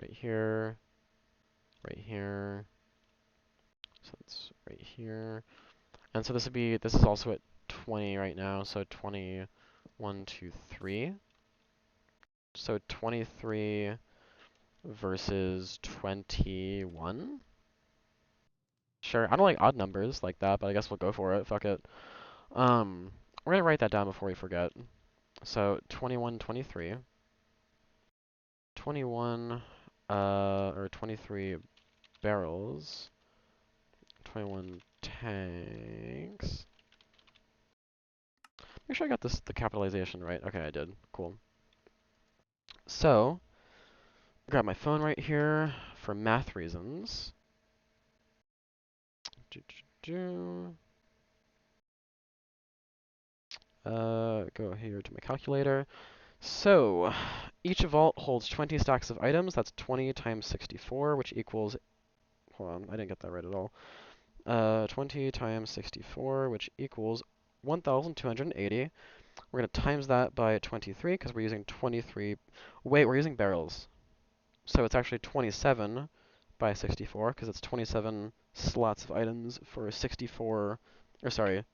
right here, right here. So it's right here. And so this is also at 20 right now, so 20, 1, 2, 3. So 23 versus 21. Sure, I don't like odd numbers like that, but I guess we'll go for it. Fuck it. We're gonna write that down before we forget. So 21, 23. 21, or 23 barrels. 21 tanks. Make sure I got the capitalization right. Okay, I did. Cool. So, grab my phone right here for math reasons. Go here to my calculator. So, each vault holds 20 stacks of items. That's 20 times 64, which equals, hold on, I didn't get that right at all. 20 times 64, which equals 1,280. We're going to times that by 23 because we're using 23. Wait, we're using barrels. So it's actually 27 by 64 because it's 27 slots of items for 64, or sorry,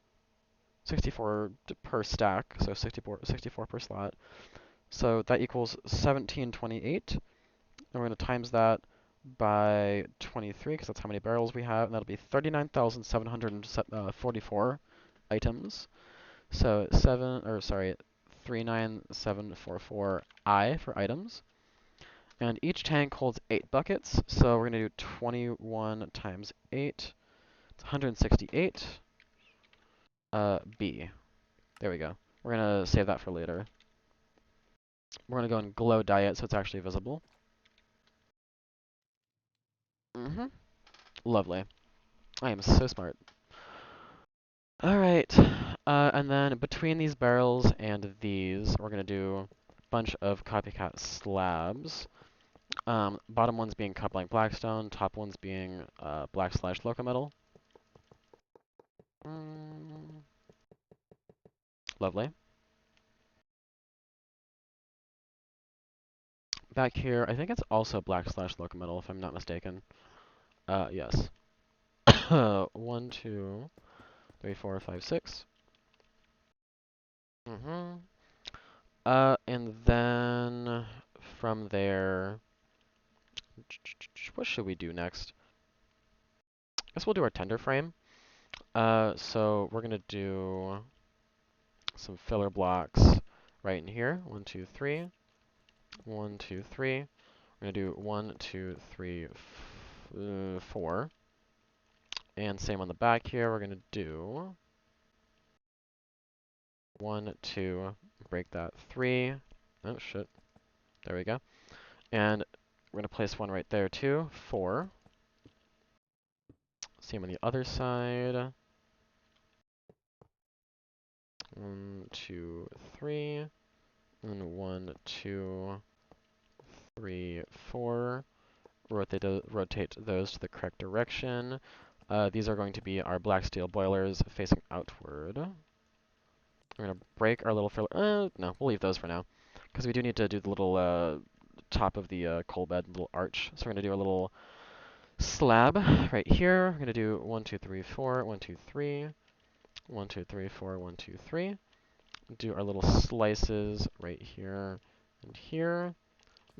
64 per stack, so 64 per slot. So that equals 1728. And we're going to times that by 23 because that's how many barrels we have, and that'll be 39,744 items. So 39744 I for items. And each tank holds 8 buckets, so we're going to do 21 times 8. It's 168. B. There we go. We're going to save that for later. We're going to go and glow dye it so it's actually visible. Mm-hmm. Lovely. I am so smart. Alright. And then between these barrels and these, we're going to do a bunch of copycat slabs. Bottom ones being cut blank blackstone, top ones being black/locometal. Lovely. Back here, I think it's also black/locometal if I'm not mistaken. Yes. 1, 2, 3, 4, 5, 6. Mm-hmm. And then from there, what should we do next? I guess we'll do our tender frame. So we're gonna do some filler blocks right in here. 1, 2, 3. 1, 2, 3. We're gonna do 1, 2, 3, 4. And same on the back here. We're gonna do 1, 2, break that 3. Oh shit. There we go. And we're gonna place one right there too. 4. Same on the other side. 1, 2, 3. And 1, 2, 3, 4. Rotate those to the correct direction. These are going to be our black steel boilers facing outward. We're going to break our little filler. No, we'll leave those for now. Because we do need to do the little top of the coal bed, little arch. So we're going to do a little slab right here. We're going to do 1, 2, 3, 4, 1, 2, 3. 1, 2, 3, 4, 1, 2, 3. Do our little slices right here and here.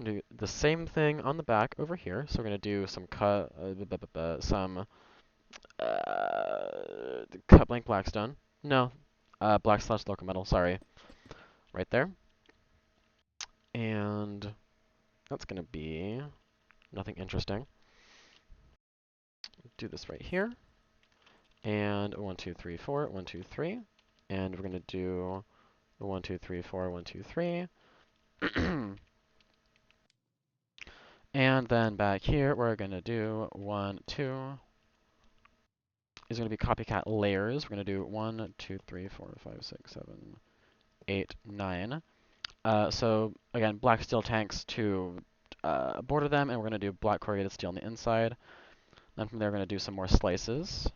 Do the same thing on the back over here. So we're going to do some cut blank blackstone. No, black/locometal, sorry. Right there. And that's going to be nothing interesting. Do this right here. And 1, 2, 3, 4, 1, 2, 3. And we're going to do 1, 2, 3, 4, 1, 2, 3. And then back here, we're going to do 1, 2. Is going to be copycat layers. We're going to do 1, 2, 3, 4, 5, 6, 7, 8, 9. So again, black steel tanks to border them, and we're going to do black corrugated steel on the inside. Then from there, we're going to do some more slices.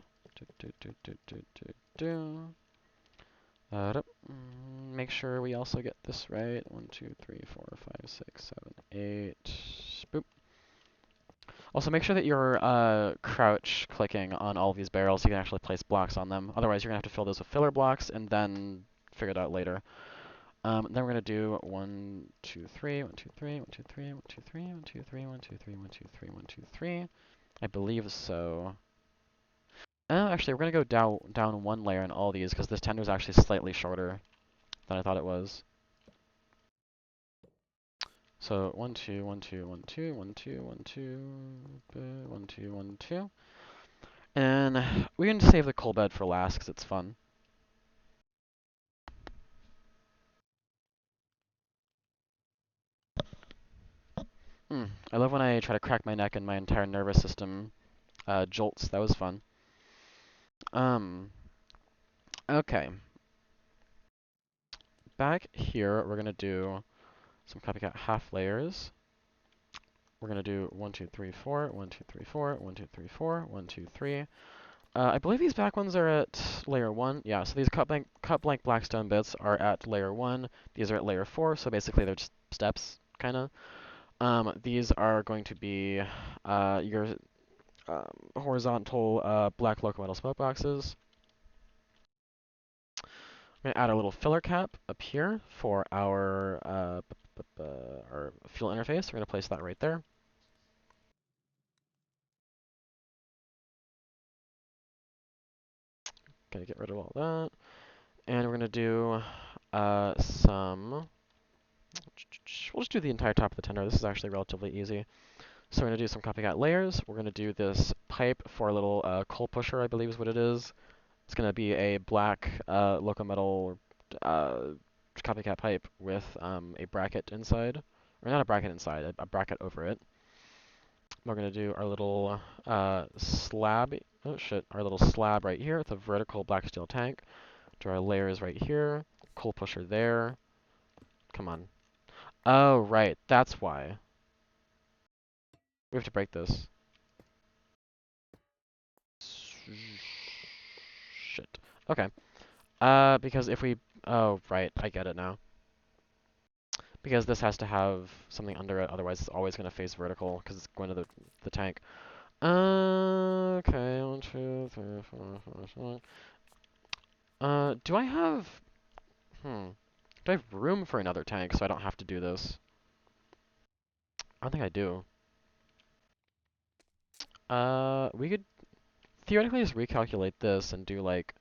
Make sure we also get this right. 1, 2, 3, 4, 5, 6, 7, 8. Boop. Also, make sure that you're crouch clicking on all of these barrels so you can actually place blocks on them. Otherwise, you're going to have to fill those with filler blocks and then figure it out later. Then we're going to do 1, 2, 3, 1, 2, 3, 1, 2, 3, 1, 2, 3, 1, 2, 3, 1, 2, 3, 1, 2, 3, 1, 2, 3. I believe so. Actually, we're going to go down one layer in all these because this tender is actually slightly shorter than I thought it was. So 1, 2, 1, 2, 1, 2, 1, 2, 1, 2, 1, 2, 1, 2. And we're going to save the coal bed for last because it's fun. I love when I try to crack my neck and my entire nervous system jolts. That was fun. Okay. Back here, we're going to do some copycat half layers. We're going to do 1, 2, 3, 4, 1, 2, 3, 4, 1, 2, 3, 4, 1, 2, 3. I believe these back ones are at layer 1. Yeah, so these cut blank blackstone bits are at layer 1. These are at layer 4, so basically they're just steps, kind of. These are going to be your horizontal black local metal smoke boxes. We're going to add a little filler cap up here for our fuel interface. We're going to place that right there. Going to get rid of all that. And we're going to do we'll just do the entire top of the tender. This is actually relatively easy. So we're going to do some copycat layers. We're going to do this pipe for a little coal pusher, I believe is what it is. It's going to be a black local metal copycat pipe with a bracket inside. Or not a bracket inside, a bracket over it. We're going to do our little slab. Oh shit, our little slab right here with a vertical black steel tank. Do our layers right here. Coal pusher there. Come on. Oh, right. That's why. We have to break this. Shit. Okay. Because if we... Oh, right. I get it now. Because this has to have something under it, otherwise it's always going to face vertical, because it's going to the tank. Okay. 1, 2, 3, 4, 5, 6. Do I have... Do I have room for another tank so I don't have to do this? I don't think I do. We could theoretically just recalculate this and do like...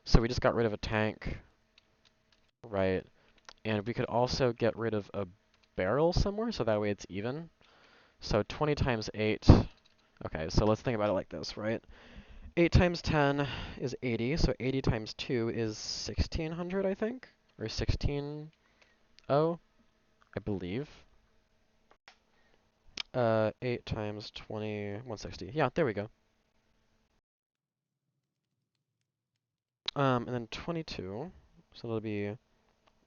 So we just got rid of a tank, right? And we could also get rid of a barrel somewhere, so that way it's even. So 20 times 8. Okay, so let's think about it like this, right? 8 times 10 is 80, so 80 times 2 is 1600, I think? Or 16... Oh, I believe. 8 times 20, 160. Yeah, there we go. And then 22, so that'll be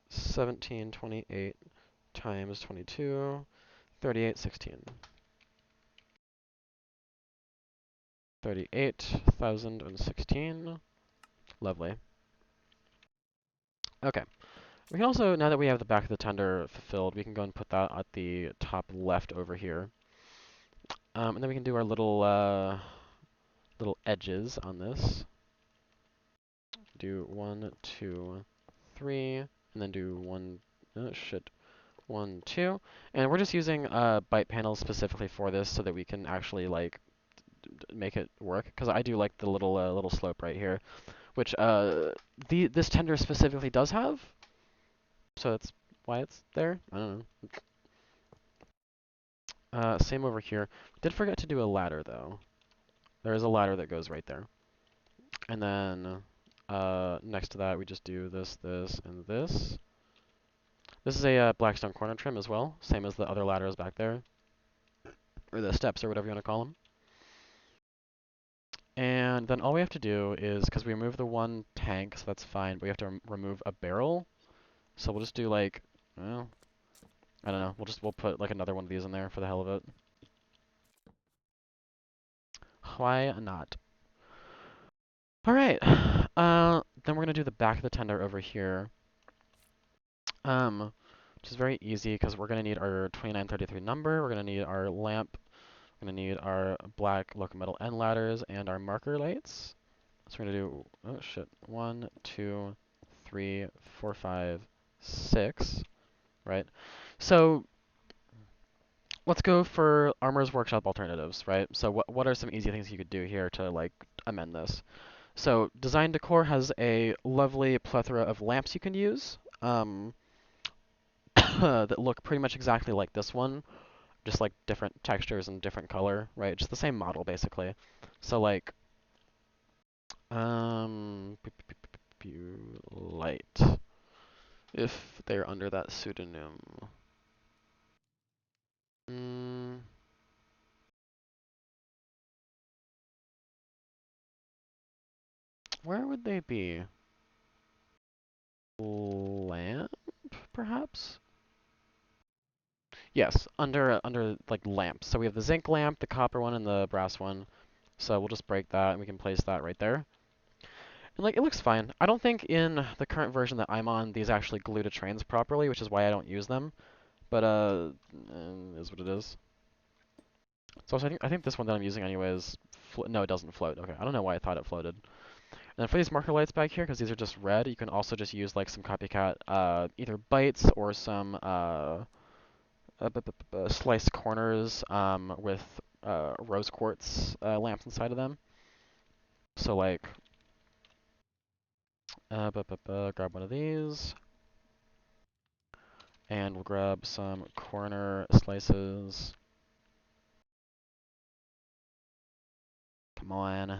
1728 times 22, 3816. 38,016. Lovely. Okay. We can also, now that we have the back of the tender fulfilled, we can go and put that at the top left over here. And then we can do our little edges on this. Do 1, 2, 3, and then do 1, oh shit, 1, 2. And we're just using bite panels specifically for this so that we can actually like make it work. Because I do like the little slope right here, which this tender specifically does have. So that's why it's there. I don't know. Same over here. Did forget to do a ladder though. There is a ladder that goes right there. And then next to that we just do this, this, and this. This is a blackstone corner trim as well, same as the other ladders back there, or the steps or whatever you want to call them. And then all we have to do is, because we remove the one tank, so that's fine, but we have to remove a barrel. So we'll just do like, well, I don't know. We'll put like another one of these in there for the hell of it. Why not? All right. Then we're gonna do the back of the tender over here. Which is very easy because we're gonna need our 2933 number. We're gonna need our lamp. We're gonna need our black local metal end ladders and our marker lights. So we're gonna do, oh shit, 1, 2, 3, 4, 5, 6. Right. So let's go for Armorer's Workshop alternatives, right? So what are some easy things you could do here to like amend this? So Design Decor has a lovely plethora of lamps you can use that look pretty much exactly like this one, just like different textures and different color, right? Just the same model basically. So like light, if they're under that pseudonym. Mm, where would they be? Lamp? perhaps? Yes, under like lamps. So we have the zinc lamp, the copper one, and the brass one. So we'll just break that, and we can place that right there. And like, it looks fine. I don't think in the current version that I'm on, these actually glue to trains properly, which is why I don't use them. But is what it is. So I think this one that I'm using anyways, no, it doesn't float. Okay, I don't know why I thought it floated. And then for these marker lights back here, because these are just red, you can also just use like some copycat, either bites or some sliced corners with rose quartz lamps inside of them. So like, grab one of these, and we'll grab some corner slices. Come on.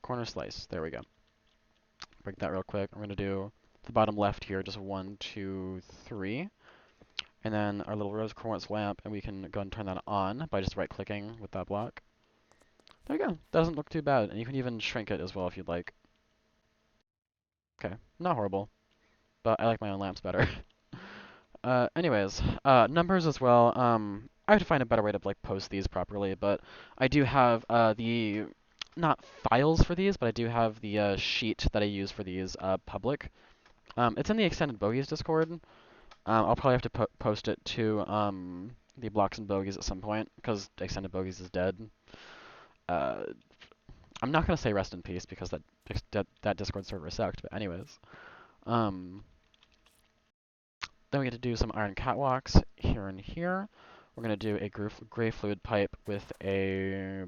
Corner slice. There we go. Break that real quick. I'm going to do the bottom left here, just 1, 2, 3. And then our little rose quartz lamp, and we can go and turn that on by just right-clicking with that block. There you go. Doesn't look too bad. And you can even shrink it as well if you'd like. Okay, not horrible. But I like my own lamps better. Anyways, numbers as well. I have to find a better way to like post these properly, but I do have the not files for these, but I do have the sheet that I use for these public. It's in the extended bogeys Discord. I'll probably have to post it to the blocks and bogeys at some point because extended bogeys is dead. Uh, I'm not gonna say rest in peace because that Discord server sucked. But anyways, um, then we get to do some iron catwalks here and here. We're gonna do a gray fluid pipe with a.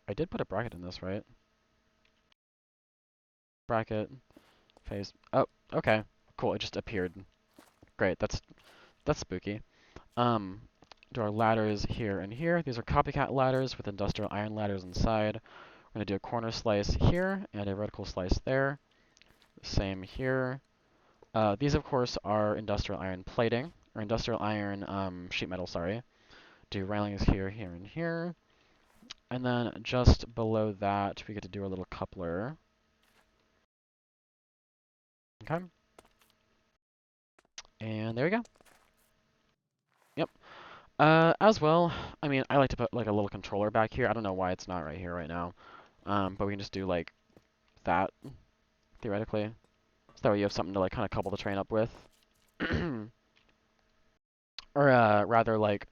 I did put a bracket in this, right? Bracket, phase. Oh, okay, cool. It just appeared. Great. That's spooky. Um, do our ladders here and here. These are copycat ladders with industrial iron ladders inside. We're gonna do a corner slice here and a vertical slice there. Same here. These, of course, are industrial iron plating, or industrial iron sheet metal, sorry. Do railings here, here, and here. And then just below that, we get to do a little coupler. Okay. And there we go. Yep. As well, I mean, I like to put like a little controller back here. I don't know why it's not right here right now. But we can just do like that, theoretically. So that way you have something to like kind of couple the train up with. Or rather like,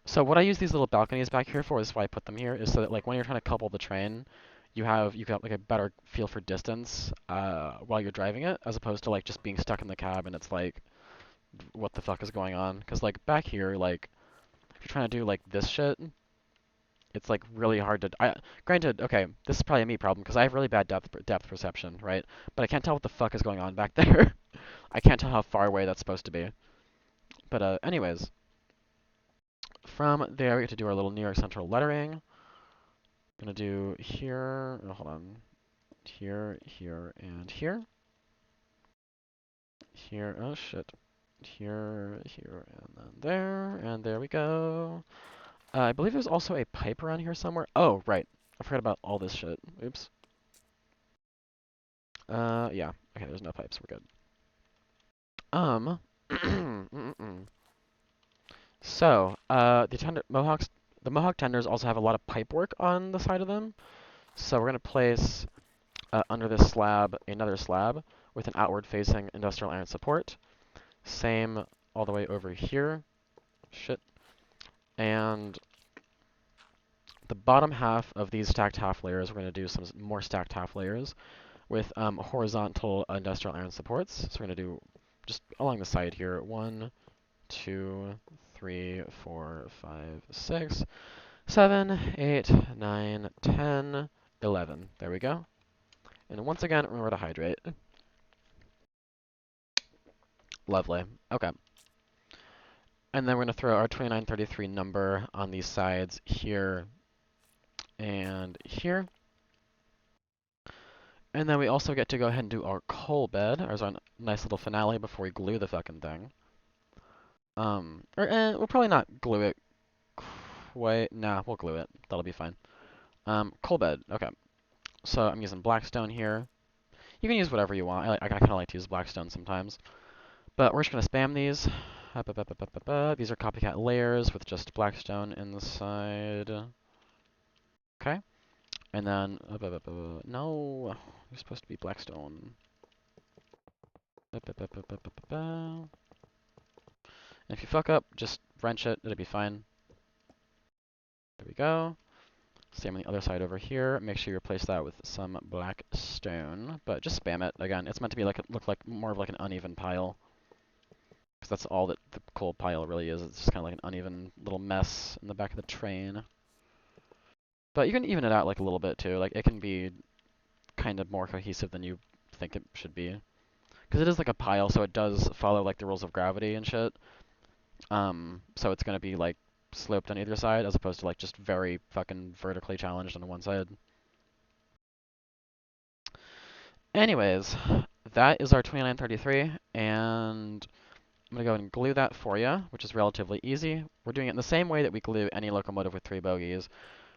so what I use these little balconies back here for, is why I put them here, is so that like when you're trying to couple the train, you got like a better feel for distance while you're driving it, as opposed to like just being stuck in the cab and it's like, what the fuck is going on? Because like back here, like if you're trying to do like this shit, it's like really hard to. Granted, okay, this is probably a me problem because I have really bad depth perception, right? But I can't tell what the fuck is going on back there. I can't tell how far away that's supposed to be. But anyways, from there we get to do our little New York Central lettering. Gonna do here. Oh, hold on. Here, here, and here. Here. Oh shit. Here, here, and then there, and there we go. I believe there's also a pipe around here somewhere. Oh, right. I forgot about all this shit. Oops. Yeah. Okay, there's no pipes. We're good. So, the Mohawk tenders also have a lot of pipe work on the side of them. So we're gonna place under this slab another slab with an outward facing industrial iron support. Same all the way over here. Shit. And the bottom half of these stacked half layers, we're going to do some more stacked half layers with horizontal industrial iron supports. So we're going to do just along the side here. 1, 2, 3, 4, 5, 6, 7, 8, 9, 10, 11. There we go. And once again, remember to hydrate. Lovely. Okay. And then we're going to throw our 2933 number on these sides here and here. And then we also get to go ahead and do our coal bed as our nice little finale before we glue the fucking thing. We'll probably not glue it quite. Nah, we'll glue it. That'll be fine. Coal bed. Okay. So I'm using blackstone here. You can use whatever you want. I kind of like to use blackstone sometimes. But we're just going to spam these. These are copycat layers with just blackstone inside. Okay. And then, no, you're supposed to be blackstone. And if you fuck up, just wrench it. It'll be fine. There we go. Same on the other side over here. Make sure you replace that with some black stone, but just spam it. Again, it's meant to be like look like more of like an uneven pile, because that's all that the coal pile really is. It's just kind of like an uneven little mess in the back of the train. But you can even it out like a little bit too. Like it can be kind of more cohesive than you think it should be, because it is like a pile, so it does follow like the rules of gravity and shit. So it's gonna be like sloped on either side, as opposed to like just very fucking vertically challenged on one side. Anyways, that is our 2933, and I'm going to go ahead and glue that for you, which is relatively easy. We're doing it in the same way that we glue any locomotive with 3 bogies,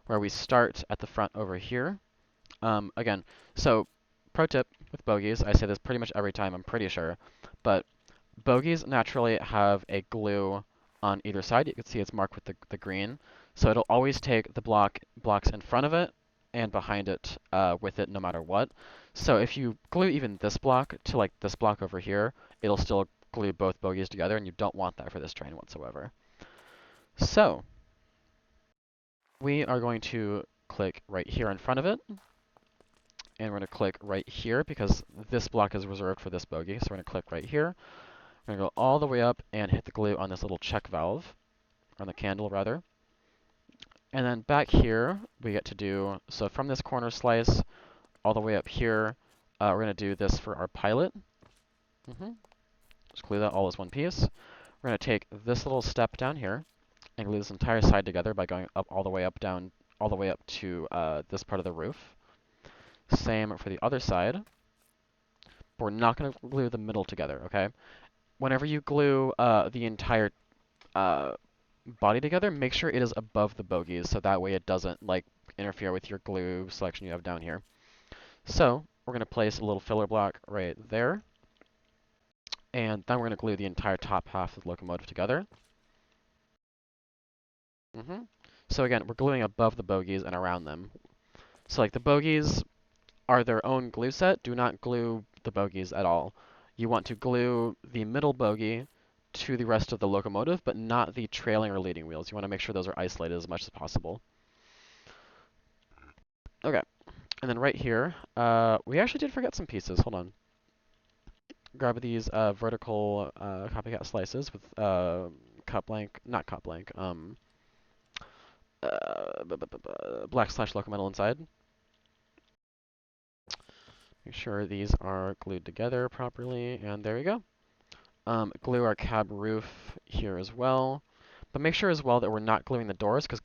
where we start at the front over here. Again, so pro tip with bogies, I say this pretty much every time, I'm pretty sure, but bogies naturally have a glue on either side. You can see it's marked with the green. So it'll always take the blocks in front of it and behind it with it no matter what. So if you glue even this block to like this block over here, it'll still glue both bogies together, and you don't want that for this train whatsoever. So we are going to click right here in front of it, and we're going to click right here because this block is reserved for this bogie. So we're going to click right here. We're going to go all the way up and hit the glue on this little check valve, on the candle rather. And then back here, we get to do, so from this corner slice all the way up here, we're going to do this for our pilot. Just glue that all as one piece. We're going to take this little step down here and glue this entire side together by going up all the way up, down, all the way up to this part of the roof. Same for the other side. But we're not going to glue the middle together, okay? Whenever you glue the entire body together, make sure it is above the bogies, so that way it doesn't like interfere with your glue selection you have down here. So we're going to place a little filler block right there, and then we're going to glue the entire top half of the locomotive together. So again, we're gluing above the bogies and around them. So like the bogies are their own glue set. Do not glue the bogies at all. You want to glue the middle bogie to the rest of the locomotive, but not the trailing or leading wheels. You want to make sure those are isolated as much as possible. Okay, and then right here, we actually did forget some pieces. Hold on. Grab these vertical copycat slices with cut blank, not cut blank, black slash locometal inside. Make sure these are glued together properly, and there we go. Glue our cab roof here as well. But make sure as well that we're not gluing the doors, because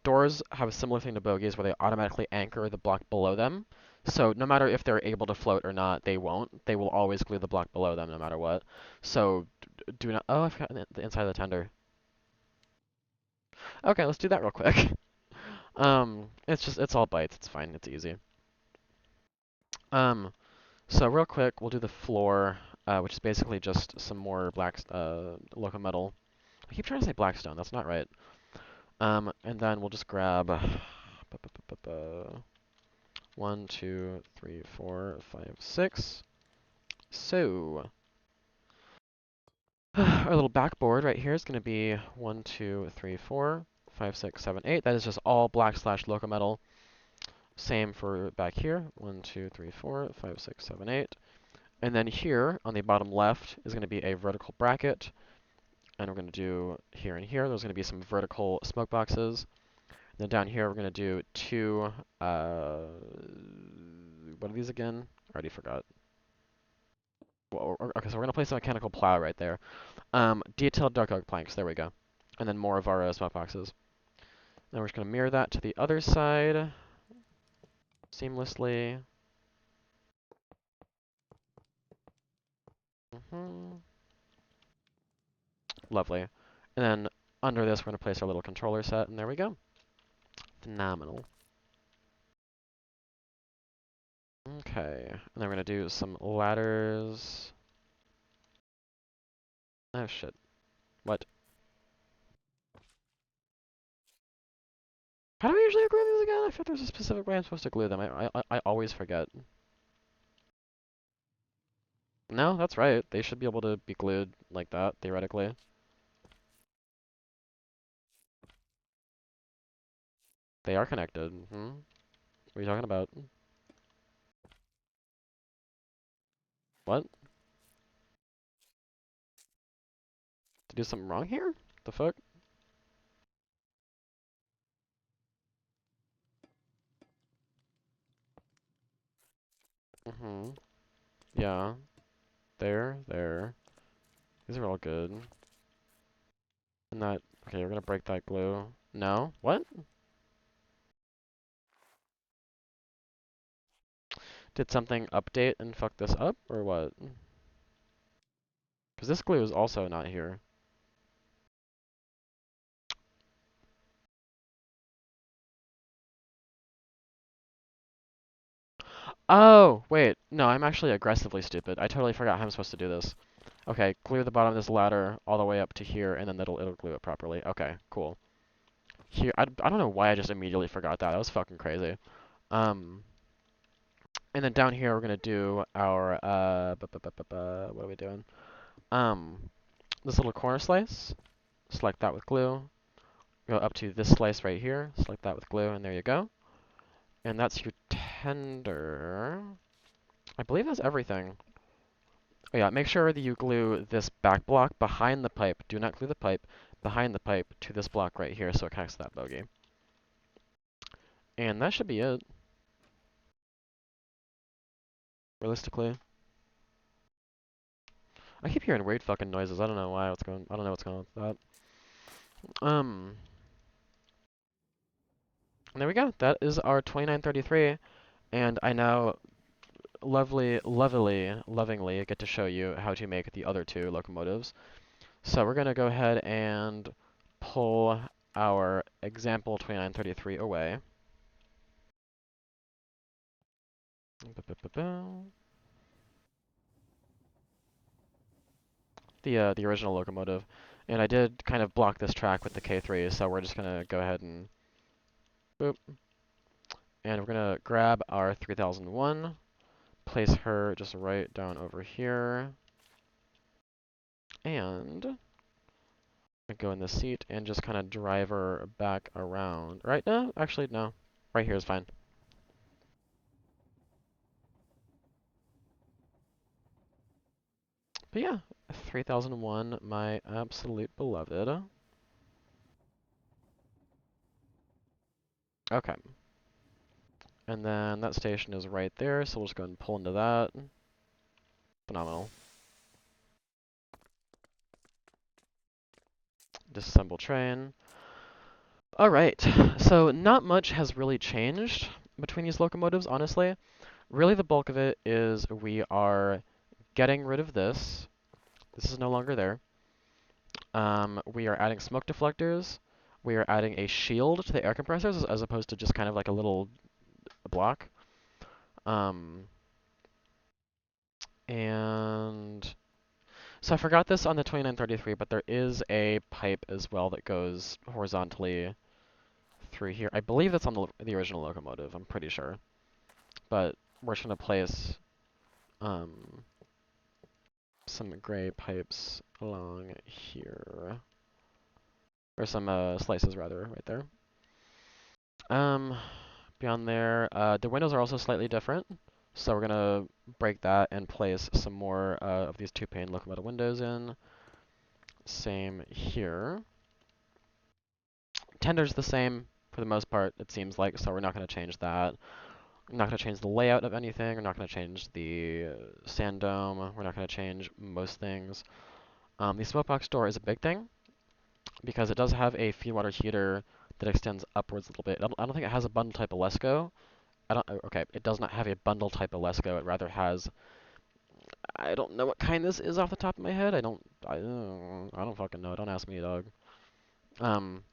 doors have a similar thing to bogies where they automatically anchor the block below them. So no matter if they're able to float or not, they won't. They will always glue the block below them no matter what. So do not... Oh, I forgot the inside of the tender. Okay, let's do that real quick. It's all bytes. It's fine. It's easy. So real quick, we'll do the floor, which is basically just some more black locometal. I keep trying to say blackstone. That's not right. And then we'll just grab 1, 2, 3, 4, 5, 6. So our little backboard right here is going to be 1, 2, 3, 4, 5, 6, 7, 8. That is just all black slash locometal. Same for back here. 1, 2, 3, 4, 5, 6, 7, 8. And then here on the bottom left is going to be a vertical bracket. And we're going to do here and here. There's going to be some vertical smoke boxes. Then down here, we're going to do 2, what are these again? I already forgot. Well, okay, so we're going to place a mechanical plow right there. Detailed dark oak planks, there we go. And then more of our smoke boxes. Now we're just going to mirror that to the other side seamlessly. Lovely. And then under this, we're going to place our little controller set, and there we go. Phenomenal. Okay, and then we're gonna do some ladders. Oh shit. What? How do I usually glue these again? I thought there's a specific way I'm supposed to glue them. I always forget. No, that's right. They should be able to be glued like that, theoretically. They are connected. Hmm? What are you talking about? What? Did I do something wrong here? The fuck? Mm-hmm. Yeah. There, there. These are all good. And that, okay, we're gonna break that glue. No? What? Did something update and fuck this up, or what? Because this glue is also not here. Oh, wait. No, I'm actually aggressively stupid. I totally forgot how I'm supposed to do this. Okay, glue the bottom of this ladder all the way up to here, and then it'll glue it properly. Okay, cool. Here, I don't know why I just immediately forgot that. That was fucking crazy. Um, and then down here we're gonna do our what are we doing? This little corner slice. Select that with glue. Go up to this slice right here. Select that with glue, and there you go. And that's your tender. I believe that's everything. Oh yeah, make sure that you glue this back block behind the pipe. Do not glue the pipe behind the pipe to this block right here so it connects to that bogey. And that should be it, realistically. I keep hearing weird fucking noises. I don't know why. I don't know what's going on with that. And there we go. That is our 2933, and I now lovingly get to show you how to make the other two locomotives. So we're gonna go ahead and pull our example 2933 away. The original locomotive, and I did kind of block this track with the K3, so we're just gonna go ahead and boop, and we're gonna grab our 3001, place her just right down over here, and go in the seat and just kind of drive her back around. Right now, actually no, right here is fine. But yeah, 3001, my absolute beloved. Okay. And then that station is right there, so we'll just go ahead and pull into that. Phenomenal. Disassemble train. Alright, so not much has really changed between these locomotives, honestly. Really the bulk of it is we are getting rid of this. This is no longer there. We are adding smoke deflectors. We are adding a shield to the air compressors as opposed to just kind of like a little block. Um, and so I forgot this on the 2933, but there is a pipe as well that goes horizontally through here. I believe that's on the original locomotive, I'm pretty sure. But we're just going to place um, some gray pipes along here. Or some slices, rather, right there. Um, Beyond there, the windows are also slightly different. So we're going to break that and place some more of these two-pane locomotive windows in. Same here. Tender's the same for the most part, it seems like, so we're not going to change that. We're not going to change the layout of anything. We're not going to change the sand dome. We're not going to change most things. The smoke box door is a big thing because it does have a feed water heater that extends upwards a little bit. I don't think it has a bundle type Alesco. Okay, it does not have a bundle type Alesco. It rather has, I don't know what kind this is off the top of my head. I don't fucking know. Don't ask me, dog. Um,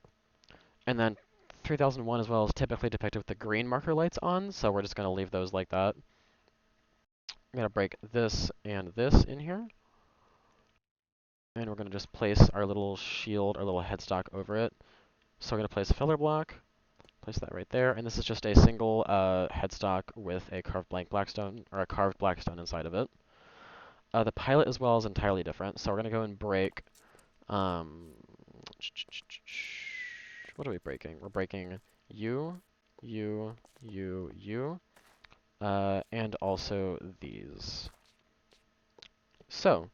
and then 3001 as well is typically depicted with the green marker lights on, so we're just going to leave those like that. I'm gonna break this and this in here. And we're gonna just place our little shield, our little headstock over it. So we're gonna place a filler block, place that right there, and this is just a single headstock with a carved blank blackstone, or a carved blackstone inside of it. The pilot as well is entirely different, so we're gonna go and break, um, what are we breaking? We're breaking U, U, U, U, and also these. So,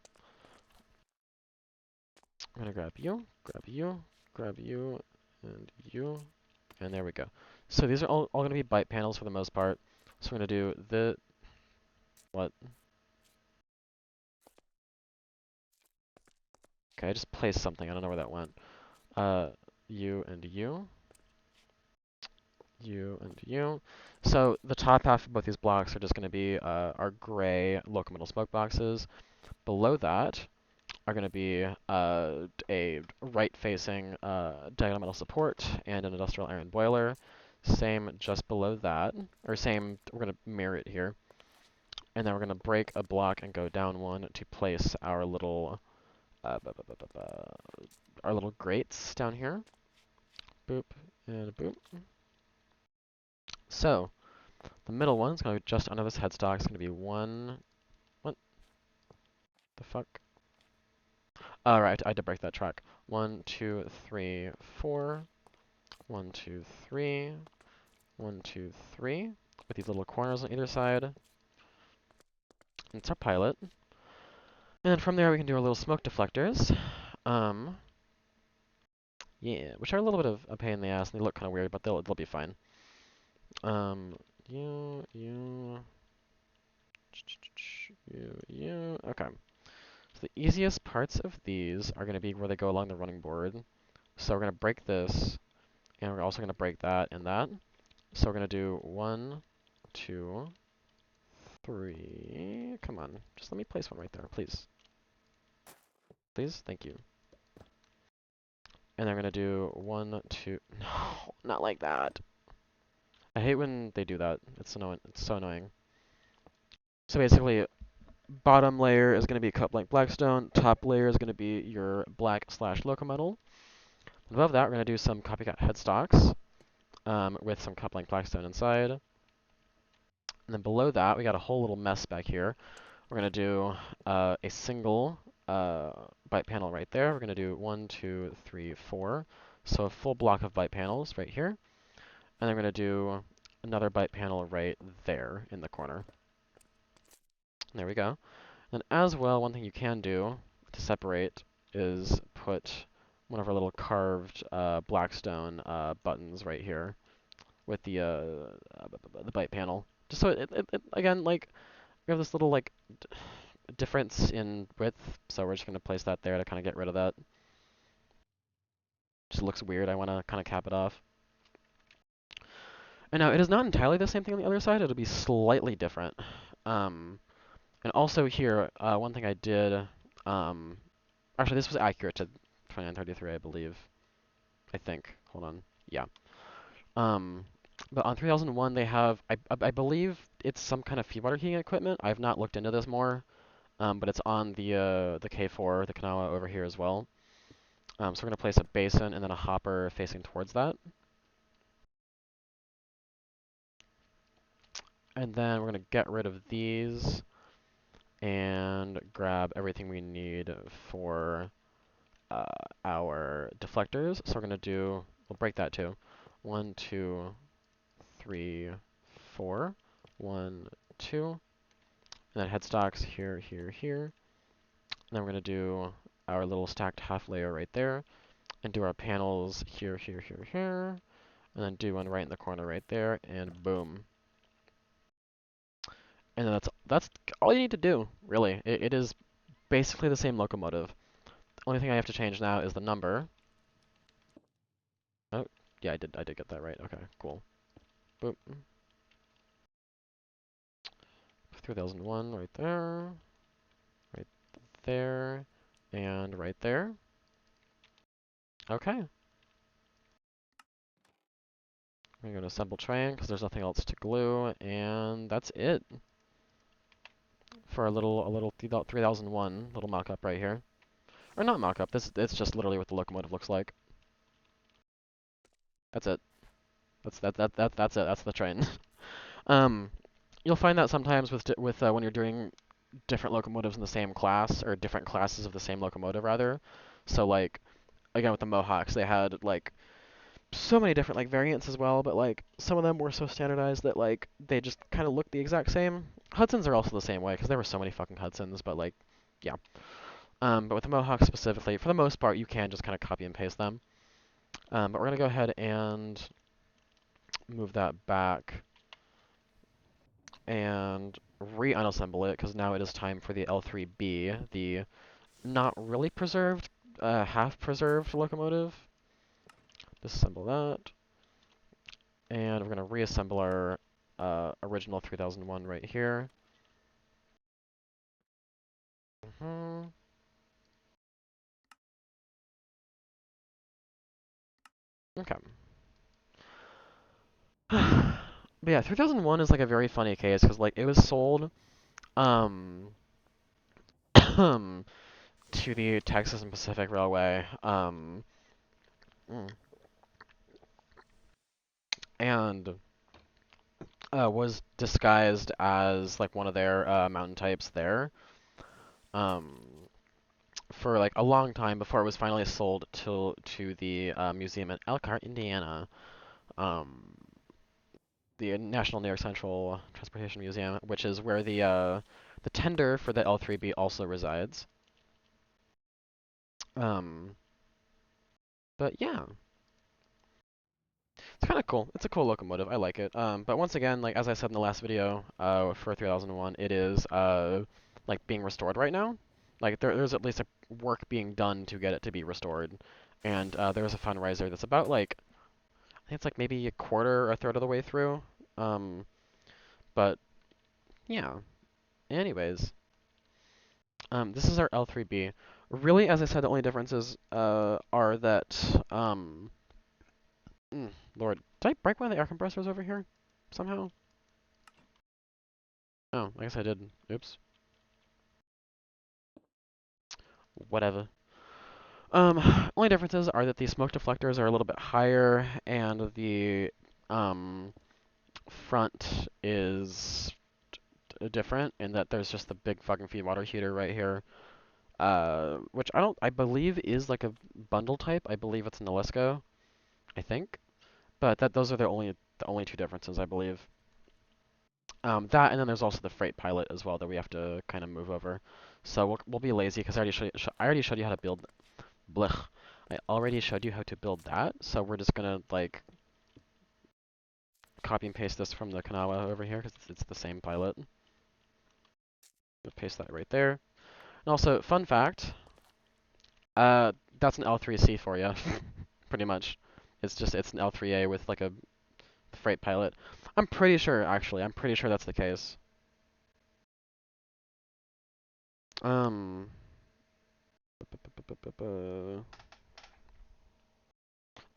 I'm gonna grab you, grab you, grab you, and you, and there we go. So these are all gonna be byte panels for the most part. So we're gonna do the, what? Okay, I just placed something, I don't know where that went. U and U, U and U. So the top half of both these blocks are just gonna be our gray locomotive smoke boxes. Below that are going to be a right-facing diagonal metal support and an industrial iron boiler. Same just below that, or same, we're going to mirror it here. And then we're going to break a block and go down one to place our little grates down here. Boop and boop. So the middle one's going to be just under this headstock. It's going to be one. What the fuck? All right, I did break that track. 1, 2, 3, 4. 1, 2, 3. 1, 2, 3. With these little corners on either side. And it's our pilot. And then from there we can do our little smoke deflectors. Yeah, which are a little bit of a pain in the ass, and they look kind of weird, but they'll be fine. You, okay. So the easiest parts of these are going to be where they go along the running board. So we're going to break this, and we're also going to break that and that. So we're going to do 1, 2, 3. Come on, just let me place one right there, please. Please, thank you. And I'm going to do 1, 2. No, not like that. I hate when they do that. It's annoying. It's so annoying. So basically, bottom layer is going to be cut blank blackstone. Top layer is going to be your black slash locometal. Above that, we're going to do some copycat headstocks with some cut blank blackstone inside. And then below that, we got a whole little mess back here. We're going to do a single byte panel right there. We're going to do 1, 2, 3, 4. So a full block of byte panels right here. And then we're going to do another byte panel right there in the corner. There we go. And as well, one thing you can do to separate is put one of our little carved blackstone buttons right here with the byte panel. Just so it again, like, we have this little like difference in width, so we're just going to place that there to kind of get rid of that. Just looks weird. I want to kind of cap it off. And now it is not entirely the same thing on the other side. It'll be slightly different. And also here, one thing I did, actually this was accurate to 2933, I believe. I think. Hold on. Yeah. But on 3001 they have, I believe it's some kind of feedwater heating equipment. I've not looked into this more, but it's on the K4, the Kanawa over here as well. So we're going to place a basin and then a hopper facing towards that. And then we're going to get rid of these and grab everything we need for our deflectors. So we're going to do, we'll break that too. 1, 2, 3, 4. 1, 2. And then headstocks here, here, here. And then we're going to do our little stacked half layer right there. And do our panels here, here, here, here. And then do one right in the corner right there. And boom. And then that's all you need to do, really. It is basically the same locomotive. The only thing I have to change now is the number. Oh, yeah, I did get that right. Okay, cool. Boop. 3001 right there, and right there. Okay. We're going to assemble train because there's nothing else to glue, and that's it. for a little 3001 little mock-up right here. Or not mock-up, it's just literally what the locomotive looks like. That's it. That's it. That's the train. um, you'll find that sometimes with when you're doing different locomotives in the same class, or different classes of the same locomotive rather. So like again with the Mohawks, they had like so many different like variants as well, but like some of them were so standardized that like they just kind of look the exact same. Hudsons are also the same way because there were so many fucking Hudsons, but like yeah. But with the Mohawks specifically, for the most part, you can just kind of copy and paste them. But we're gonna go ahead and move that back and re-unassemble it because now it is time for the L3B, the not really preserved, half preserved locomotive. Disassemble that. And we're going to reassemble our original 3001 right here. Okay. But yeah, 3001 is like a very funny case because like it was sold um to the Texas and Pacific Railway mm, and was disguised as like one of their mountain types there um for like a long time before it was finally sold to the museum in Elkhart, Indiana. Um, the National New York Central Transportation Museum, which is where the tender for the L3B also resides. Um, but yeah, it's kind of cool. It's a cool locomotive. I like it. But once again, like as I said in the last video, for 3001, it is like being restored right now. Like there's at least a work being done to get it to be restored, and there's a fundraiser that's about like I think it's like maybe a quarter or a third of the way through. Um, but yeah. Anyways, this is our L3B. Really, as I said, the only differences are that Lord, did I break one of the air compressors over here somehow? Oh, I guess I did. Oops. Whatever. Only differences are that the smoke deflectors are a little bit higher, and the um front is different in that there's just the big fucking feed water heater right here. Which I believe is like a bundle type. I believe it's an Nalisco, I think. But those are the only two differences, I believe. That and then there's also the freight pilot as well that we have to kind of move over. So we'll be lazy because I already showed you how to build. Blech. I already showed you how to build that. So we're just gonna like copy and paste this from the Kanawa over here because it's the same pilot. We'll paste that right there. And also, fun fact. That's an L3C for you, pretty much. It's an L3A with like a freight pilot. I'm pretty sure, actually. I'm pretty sure that's the case. Um,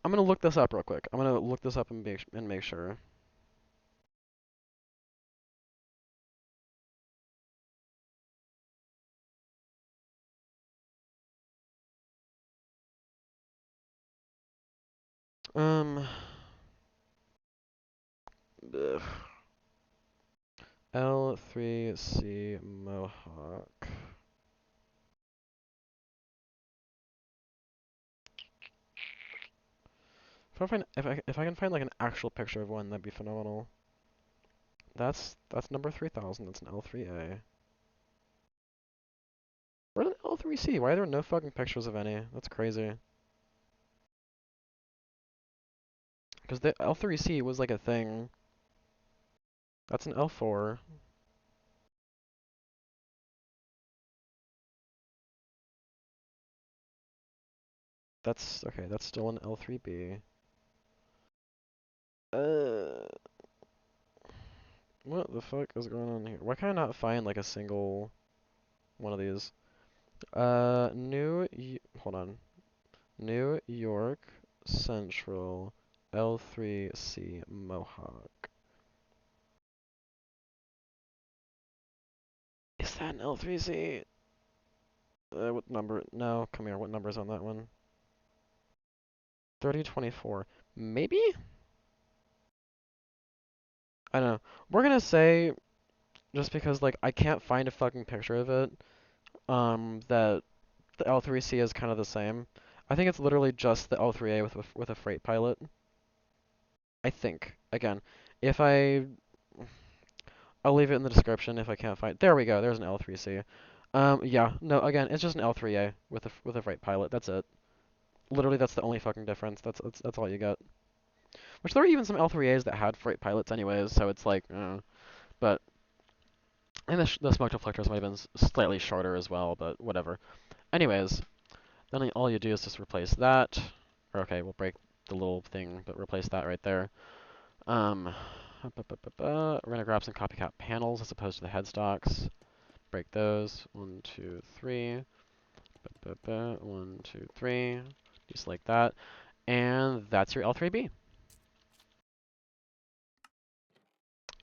I'm gonna look this up real quick. I'm gonna look this up and make sure. Um, ugh. L3C Mohawk. If I can find like an actual picture of one, that'd be phenomenal. That's number 3000. That's an L3A. Where's an L3C? Why are there no fucking pictures of any? That's crazy. Because the L3C was like a thing. That's an L4. That's okay. That's still an L3B. Uh, what the fuck is going on here? Why can I not find like a single one of these? Hold on. New York Central L3C Mohawk. that an L3C? What number? No, come here. What number's on that one? 3024. Maybe? I don't know. We're gonna say, just because, like, I can't find a fucking picture of it, that the L3C is kind of the same. I think it's literally just the L3A with a freight pilot. I think. Again, if I'll leave it in the description if I can't find. There we go. There's an L3C. Yeah. No. Again, it's just an L3A with a freight pilot. That's it. Literally, that's the only fucking difference. That's all you got. Which there were even some L3As that had freight pilots anyways, so it's like, but and the smoke deflectors might have been slightly shorter as well, but whatever. Anyways, then all you do is just replace that. Or okay, we'll break the little thing, but replace that right there. We're gonna grab some copycat panels as opposed to the headstocks. Break those. 1, 2, 3. 1, 2, 3. Just like that. And that's your L3B.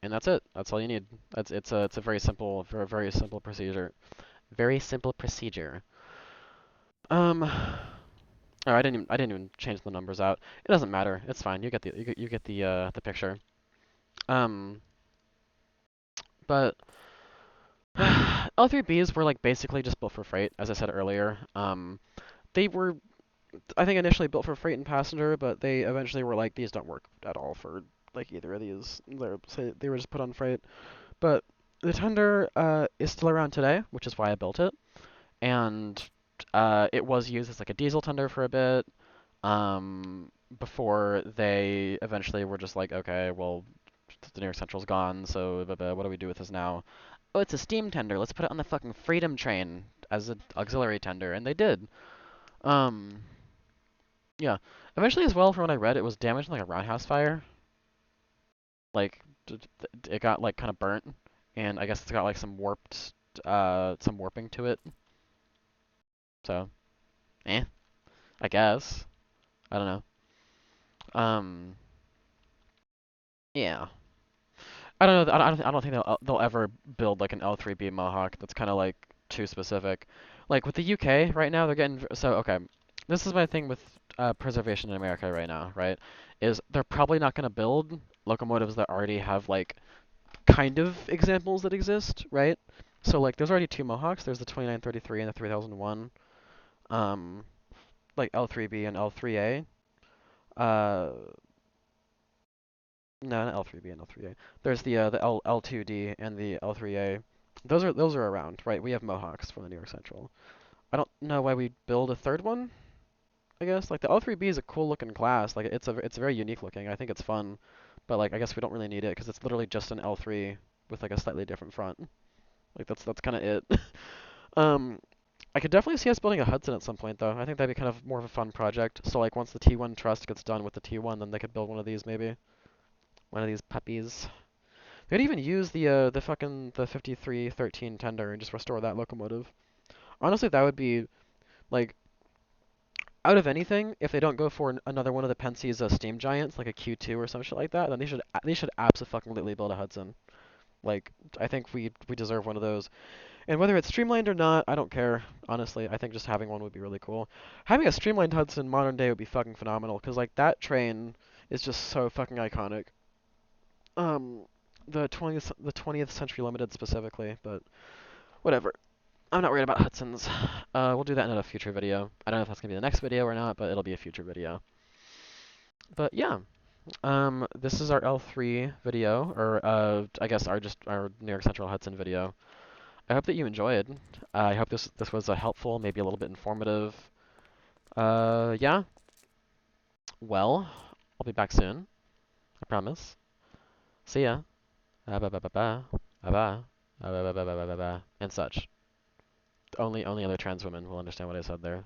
And that's it. That's all you need. It's a very simple, very simple procedure. Very simple procedure. Oh, I didn't even change the numbers out. It doesn't matter. It's fine. You get the picture. Um, but L3Bs were like basically just built for freight, as I said earlier. They were, I think, initially built for freight and passenger, but they eventually were like, these don't work at all for like either of these. So they were just put on freight. But the tender is still around today, which is why I built it. And it was used as like a diesel tender for a bit, before they eventually were just like, okay, well, the New York Central's gone, so what do we do with this now? Oh, it's a steam tender. Let's put it on the fucking Freedom train as an auxiliary tender, and they did. Um, yeah. Eventually, as well, from what I read, it was damaged in like a roundhouse fire. Like, it got like kind of burnt, and I guess it's got like some warping to it. So, I guess. I don't know. Um, yeah. I don't know. I don't think they'll ever build like an L3B Mohawk. That's kind of like too specific. Like with the UK right now, they're getting so okay. This is my thing with preservation in America right now, right? Is they're probably not going to build locomotives that already have like kind of examples that exist, right? So like there's already two Mohawks. There's the 2933 and the 3001. Um, like L3B and L3A. Uh, No, not L3B and L3A. There's the L2D and the L3A. Those are around, right? We have Mohawks from the New York Central. I don't know why we build a third one. I guess like the L3B is a cool looking class. Like it's very unique looking. I think it's fun, but like I guess we don't really need it because it's literally just an L3 with like a slightly different front. Like that's kind of it. um, I could definitely see us building a Hudson at some point though. I think that'd be kind of more of a fun project. So like once the T1 Trust gets done with the T1, then they could build one of these maybe. One of these puppies. They could even use the fucking the 5313 tender and just restore that locomotive. Honestly, that would be like out of anything. If they don't go for another one of the Penske's steam giants, like a Q2 or some shit like that, then they should absolutely build a Hudson. Like I think we deserve one of those. And whether it's streamlined or not, I don't care. Honestly, I think just having one would be really cool. Having a streamlined Hudson modern day would be fucking phenomenal because like that train is just so fucking iconic. Um, the 20th Century Limited specifically, but whatever. I'm not worried about Hudsons. We'll do that in a future video. I don't know if that's gonna be the next video or not, but it'll be a future video. But yeah, this is our L3 video, or I guess our New York Central Hudson video. I hope that you enjoyed. I hope this was helpful, maybe a little bit informative. Yeah. Well, I'll be back soon. I promise. See ya. Ba ba ba ba ba ba ba ba ba ba ba ba and such. Only other trans women will understand what I said there.